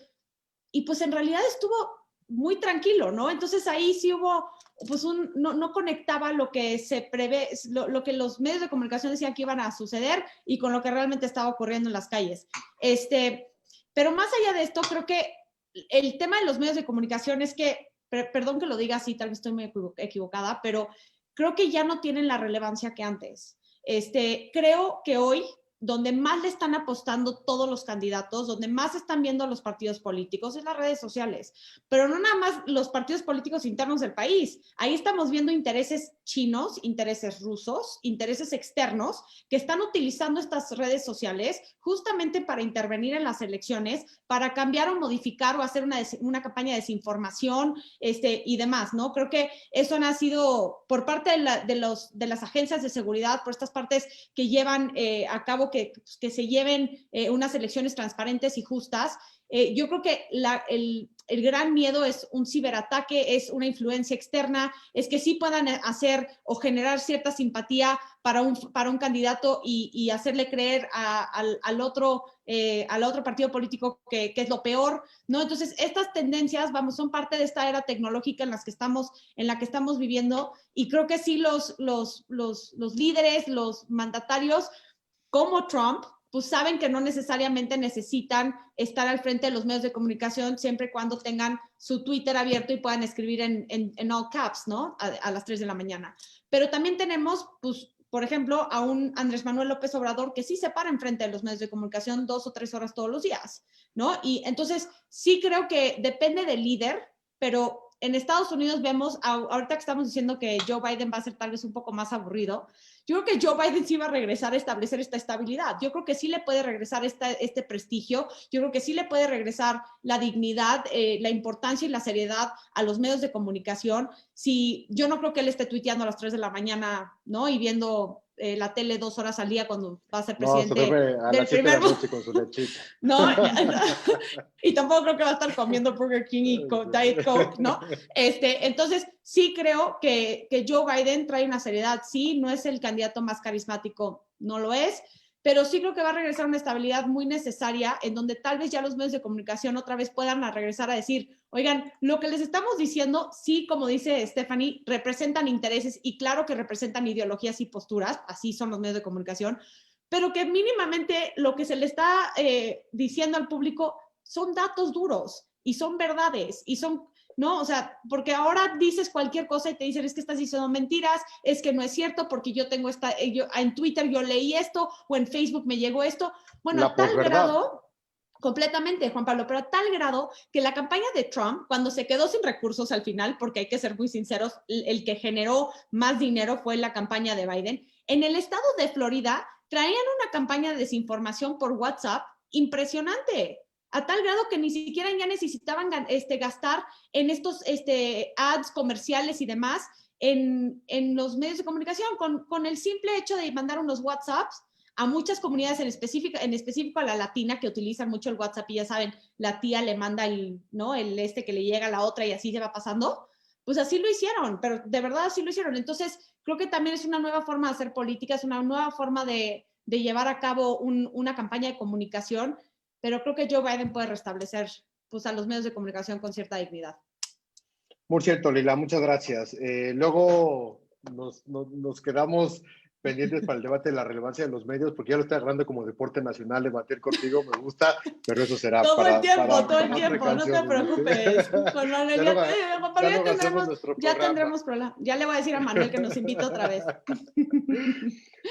Speaker 1: y pues en realidad estuvo muy tranquilo, ¿no? Entonces ahí sí hubo, pues no conectaba lo que se prevé, lo que los medios de comunicación decían que iban a suceder y con lo que realmente estaba ocurriendo en las calles. Pero más allá de esto, creo que el tema de los medios de comunicación es que, perdón que lo diga así, tal vez estoy muy equivocada, pero creo que ya no tienen la relevancia que antes. Creo que hoy, donde más le están apostando todos los candidatos, donde más están viendo los partidos políticos, es las redes sociales. Pero no nada más los partidos políticos internos del país. Ahí estamos viendo intereses chinos, intereses rusos, intereses externos que están utilizando estas redes sociales justamente para intervenir en las elecciones, para cambiar o modificar o hacer una campaña de desinformación y demás, ¿no? Creo que eso ha sido por parte de las agencias de seguridad, por estas partes que llevan a cabo que se lleven unas elecciones transparentes y justas. Yo creo que el gran miedo es un ciberataque, es una influencia externa, es que sí puedan hacer o generar cierta simpatía para un candidato y hacerle creer al otro partido político que es lo peor, ¿no? Entonces, estas tendencias, vamos, son parte de esta era tecnológica en la que estamos viviendo y creo que sí los líderes, los mandatarios como Trump, pues saben que no necesariamente necesitan estar al frente de los medios de comunicación siempre y cuando tengan su Twitter abierto y puedan escribir en all caps, ¿no? A las 3 de la mañana. Pero también tenemos, pues, por ejemplo, a un Andrés Manuel López Obrador que sí se para enfrente de los medios de comunicación 2 o 3 horas todos los días, ¿no? Y entonces sí creo que depende del líder, pero en Estados Unidos vemos, ahorita que estamos diciendo que Joe Biden va a ser tal vez un poco más aburrido, yo creo que Joe Biden sí va a regresar a establecer esta estabilidad. Yo creo que sí le puede regresar este prestigio. Yo creo que sí le puede regresar la dignidad, la importancia y la seriedad a los medios de comunicación. Si yo no creo que él esté tuiteando a las 3 de la mañana, ¿no? Y viendo la tele 2 horas al día cuando va a ser presidente.
Speaker 3: No, se duerme a las 7 de la noche con su lechita.
Speaker 1: No, y tampoco creo que va a estar comiendo Burger King y Diet Coke, ¿no? Entonces, sí creo que Joe Biden trae una seriedad. Sí, no es el candidato más carismático, no lo es, pero sí creo que va a regresar una estabilidad muy necesaria en donde tal vez ya los medios de comunicación otra vez puedan regresar a decir, oigan, lo que les estamos diciendo, sí, como dice Stephanie, representan intereses y claro que representan ideologías y posturas, así son los medios de comunicación, pero que mínimamente lo que se le está diciendo al público son datos duros y son verdades y son, ¿no? O sea, porque ahora dices cualquier cosa y te dicen es que estás diciendo mentiras, es que no es cierto porque yo tengo en Twitter yo leí esto o en Facebook me llegó esto. Bueno, a tal grado, completamente, Juan Pablo, pero a tal grado que la campaña de Trump, cuando se quedó sin recursos al final, porque hay que ser muy sinceros, el que generó más dinero fue la campaña de Biden, en el estado de Florida traían una campaña de desinformación por WhatsApp impresionante, a tal grado que ni siquiera ya necesitaban gastar en estos ads comerciales y demás en los medios de comunicación, con el simple hecho de mandar unos WhatsApps a muchas comunidades en específico a la latina que utilizan mucho el WhatsApp y ya saben, la tía le manda el que le llega a la otra y así se va pasando, pues así lo hicieron, pero de verdad así lo hicieron. Entonces, creo que también es una nueva forma de hacer política, es una nueva forma de llevar a cabo una campaña de comunicación, pero creo que Joe Biden puede restablecer pues, a los medios de comunicación con cierta dignidad.
Speaker 3: Muy cierto, Lila, muchas gracias. Luego nos quedamos pendientes para el debate de la relevancia de los medios, porque ya lo estoy agarrando como deporte nacional, debatir contigo, me gusta, pero eso será
Speaker 1: todo
Speaker 3: para
Speaker 1: el tiempo,
Speaker 3: para
Speaker 1: todo el
Speaker 3: otra
Speaker 1: tiempo, no te
Speaker 3: ocasión,
Speaker 1: preocupes. Con Manuel,
Speaker 3: ya luego, ya luego hacemos nuestro programa.
Speaker 1: problema. Ya le voy a decir a Manuel que nos invite otra vez.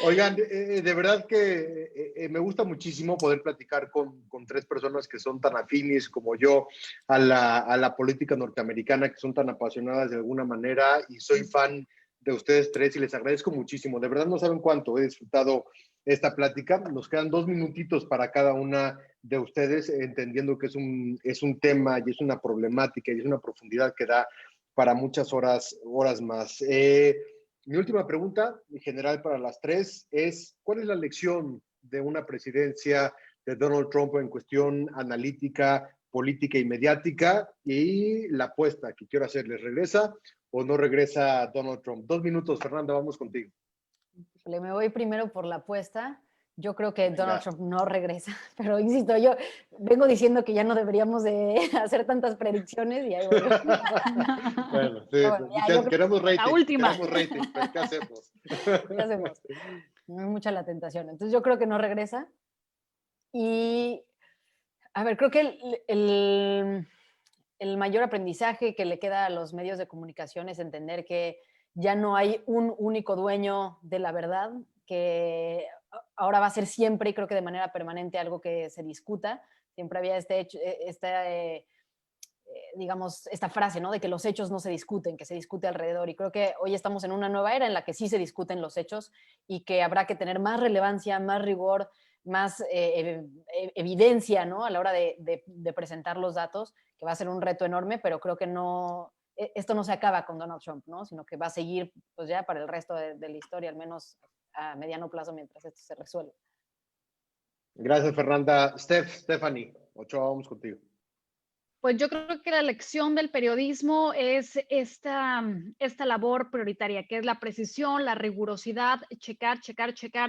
Speaker 3: Oigan, de verdad que me gusta muchísimo poder platicar con tres personas que son tan afines como yo a la política norteamericana, que son tan apasionadas de alguna manera, y soy fan de ustedes tres y les agradezco muchísimo. De verdad no saben cuánto he disfrutado esta plática. Nos quedan 2 minutitos para cada una de ustedes, entendiendo que es un tema y es una problemática y es una profundidad que da para muchas horas más. Mi última pregunta, en general para las tres, es ¿cuál es la lección de una presidencia de Donald Trump en cuestión analítica, política y mediática? Y la apuesta que quiero hacerles, ¿regresa o no regresa Donald Trump? 2 minutos, Fernanda, vamos contigo.
Speaker 2: Me voy primero por la apuesta. Yo creo que Donald Trump no regresa, pero insisto, yo vengo diciendo que ya no deberíamos de hacer tantas predicciones y ahí voy.
Speaker 3: Bueno, sí, bueno, queremos rating,
Speaker 4: la última.
Speaker 3: Queremos rating, pero ¿qué hacemos?
Speaker 2: ¿Qué hacemos? No es mucha la tentación. Entonces yo creo que no regresa. Y, a ver, creo que el mayor aprendizaje que le queda a los medios de comunicación es entender que ya no hay un único dueño de la verdad, que ahora va a ser siempre, y creo que de manera permanente, algo que se discuta. Siempre había digamos, esta frase, ¿no? De que los hechos no se discuten, que se discute alrededor. Y creo que hoy estamos en una nueva era en la que sí se discuten los hechos y que habrá que tener más relevancia, más rigor, más evidencia, ¿no? A la hora de presentar los datos, que va a ser un reto enorme, pero creo que no, esto no se acaba con Donald Trump, ¿no? Sino que va a seguir, pues ya para el resto de la historia, al menos a mediano plazo, mientras esto se resuelva.
Speaker 3: Gracias, Fernanda. Stephanie, Ochoa, vamos contigo.
Speaker 4: Pues yo creo que la lección del periodismo es esta labor prioritaria, que es la precisión, la rigurosidad, checar,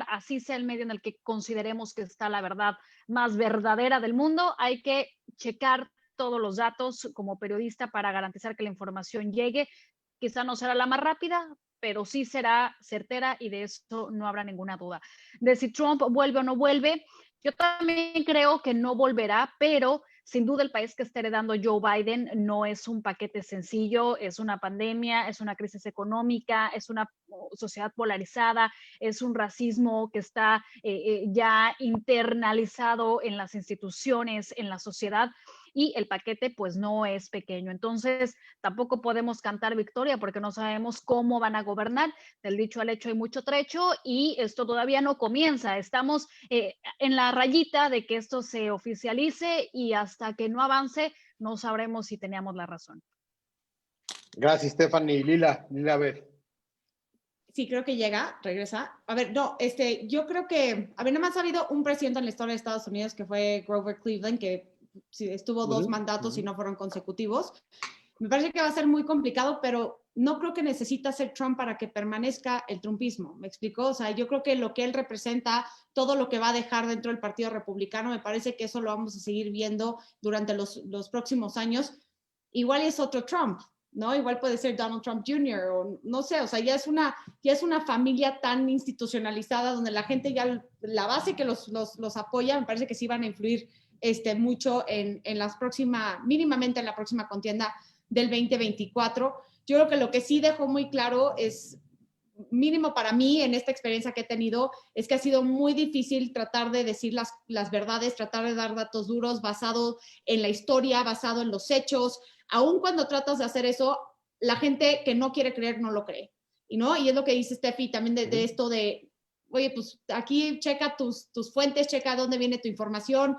Speaker 4: así sea el medio en el que consideremos que está la verdad más verdadera del mundo, hay que checar todos los datos como periodista para garantizar que la información llegue. Quizá no será la más rápida, pero sí será certera y de eso no habrá ninguna duda. De si Trump vuelve o no vuelve, yo también creo que no volverá, pero sin duda el país que está heredando Joe Biden no es un paquete sencillo, es una pandemia, es una crisis económica, es una sociedad polarizada, es un racismo que está ya internalizado en las instituciones, en la sociedad, y el paquete pues no es pequeño. Entonces tampoco podemos cantar victoria porque no sabemos cómo van a gobernar. Del dicho al hecho hay mucho trecho y esto todavía no comienza. Estamos en la rayita de que esto se oficialice y hasta que no avance no sabremos si teníamos la razón.
Speaker 3: Gracias, Stephanie. Lila, a ver.
Speaker 1: Sí, creo que regresa. A ver, no, yo creo que, a ver, nada más ha habido un presidente en la historia de Estados Unidos que fue Grover Cleveland, que estuvo 2 mandatos y no fueron consecutivos. Me parece que va a ser muy complicado, pero no creo que necesita ser Trump para que permanezca el trumpismo. ¿Me explico? O sea, yo creo que lo que él representa, todo lo que va a dejar dentro del Partido Republicano, me parece que eso lo vamos a seguir viendo durante los próximos años. Igual es otro Trump, ¿no? Igual puede ser Donald Trump Jr. o no sé, o sea, ya es una familia tan institucionalizada donde la gente ya, la base que los apoya, me parece que sí van a influir mucho en mínimamente en la próxima contienda del 2024. Yo creo que lo que sí dejó muy claro es, mínimo para mí en esta experiencia que he tenido, es que ha sido muy difícil tratar de decir las verdades, tratar de dar datos duros basado en la historia, basado en los hechos. Aún cuando tratas de hacer eso, la gente que no quiere creer no lo cree. Y es lo que dice Steffi también de esto de, oye, pues aquí checa tus fuentes, checa dónde viene tu información,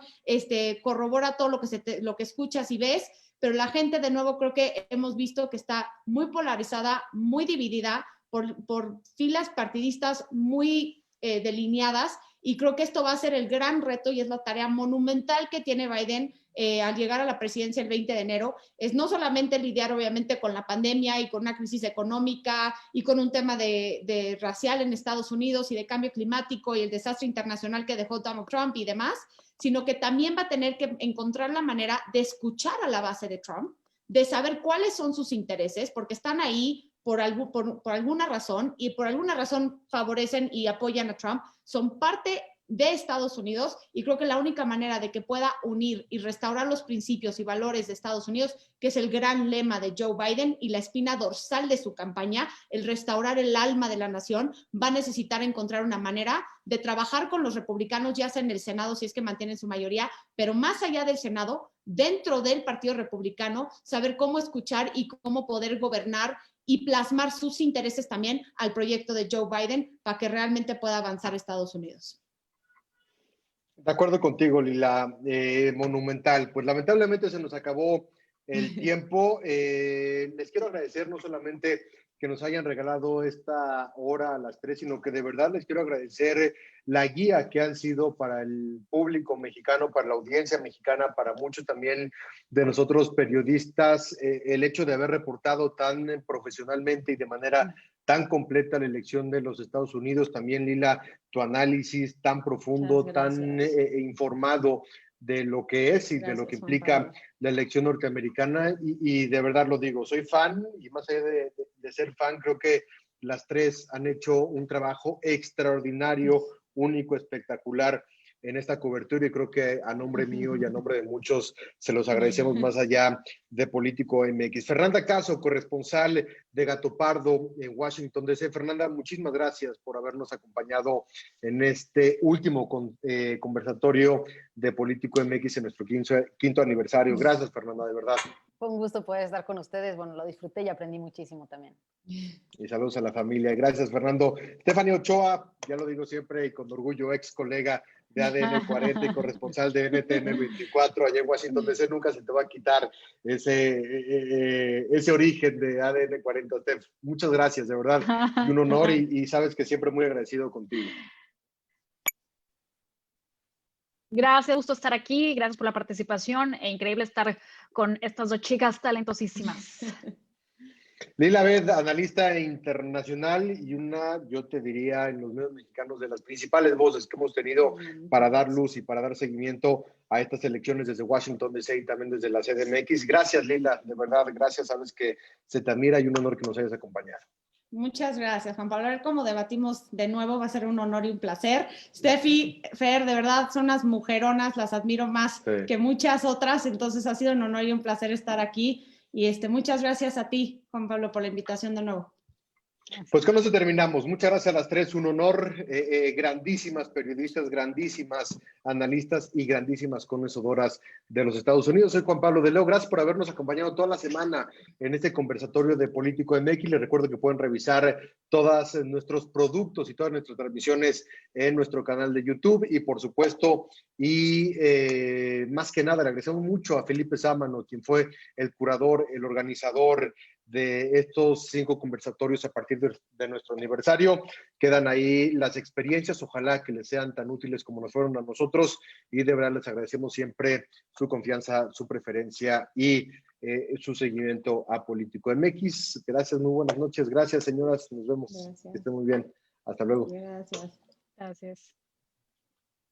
Speaker 1: corrobora todo lo que escuchas y ves, pero la gente, de nuevo, creo que hemos visto que está muy polarizada, muy dividida por filas partidistas muy delineadas, y creo que esto va a ser el gran reto y es la tarea monumental que tiene Biden al llegar a la presidencia el 20 de enero, es no solamente lidiar obviamente con la pandemia y con una crisis económica y con un tema de racial en Estados Unidos y de cambio climático y el desastre internacional que dejó Donald Trump y demás, sino que también va a tener que encontrar la manera de escuchar a la base de Trump, de saber cuáles son sus intereses, porque están ahí por alguna razón, y por alguna razón favorecen y apoyan a Trump, son parte de Estados Unidos, y creo que la única manera de que pueda unir y restaurar los principios y valores de Estados Unidos, que es el gran lema de Joe Biden y la espina dorsal de su campaña, el restaurar el alma de la nación, va a necesitar encontrar una manera de trabajar con los republicanos, ya sea en el Senado, si es que mantienen su mayoría, pero más allá del Senado, dentro del Partido Republicano, saber cómo escuchar y cómo poder gobernar y plasmar sus intereses también al proyecto de Joe Biden para que realmente pueda avanzar Estados Unidos.
Speaker 3: De acuerdo contigo, Lila, monumental. Pues lamentablemente se nos acabó el tiempo. Les quiero agradecer no solamente que nos hayan regalado esta hora a las 3, sino que de verdad les quiero agradecer la guía que han sido para el público mexicano, para la audiencia mexicana, para muchos también de nosotros periodistas, el hecho de haber reportado tan profesionalmente y de manera tan completa la elección de los Estados Unidos. También, Lila, tu análisis tan profundo, tan informado de lo que es y gracias, de lo que implica la elección norteamericana. Y de verdad lo digo, soy fan, y más allá de ser fan, creo que las tres han hecho un trabajo extraordinario, único, espectacular en esta cobertura, y creo que a nombre mío y a nombre de muchos se los agradecemos más allá de Político MX. Fernanda Caso, corresponsal de Gato Pardo en Washington DC. Fernanda, muchísimas gracias por habernos acompañado en este último conversatorio de Político MX en nuestro quinto aniversario. Gracias, Fernanda, de verdad.
Speaker 2: Fue un gusto poder estar con ustedes. Bueno, lo disfruté y aprendí muchísimo también.
Speaker 3: Y saludos a la familia. Gracias, Fernando. Stephanie Ochoa, ya lo digo siempre y con orgullo, ex colega de ADN 40 y corresponsal de NTN 24 allá en Washington DC. Nunca se te va a quitar ese origen de ADN 40. Steph, muchas gracias, de verdad. Y un honor, y sabes que siempre muy agradecido contigo.
Speaker 4: Gracias, gusto estar aquí, gracias por la participación, e increíble estar con estas dos chicas talentosísimas.
Speaker 3: Lila Abed, analista internacional y una, yo te diría, en los medios mexicanos, de las principales voces que hemos tenido para dar luz y para dar seguimiento a estas elecciones desde Washington DC y también desde la CDMX. Gracias, Lila, de verdad, gracias, sabes que se te admira y un honor que nos hayas acompañado.
Speaker 1: Muchas gracias, Juan Pablo. A ver cómo debatimos de nuevo, va a ser un honor y un placer. Steffi, Fer, de verdad son unas mujeronas, las admiro más que muchas otras, entonces ha sido un honor y un placer estar aquí. Y muchas gracias a ti, Juan Pablo, por la invitación de nuevo.
Speaker 3: Pues con eso terminamos. Muchas gracias a las tres, un honor. Grandísimas periodistas, grandísimas analistas y grandísimas conocedoras de los Estados Unidos. Soy Juan Pablo de Leo. Gracias por habernos acompañado toda la semana en este conversatorio de Político MX. Les recuerdo que pueden revisar todos nuestros productos y todas nuestras transmisiones en nuestro canal de YouTube. Y por supuesto, más que nada, le agradecemos mucho a Felipe Sámano, quien fue el curador, el organizador de estos 5 conversatorios a partir de nuestro aniversario. Quedan ahí las experiencias, ojalá que les sean tan útiles como nos fueron a nosotros, y de verdad les agradecemos siempre su confianza, su preferencia y su seguimiento a Político MX. Gracias, muy buenas noches. Gracias, señoras, nos vemos. Gracias. Que estén muy bien. Hasta luego.
Speaker 1: Gracias.
Speaker 4: Gracias.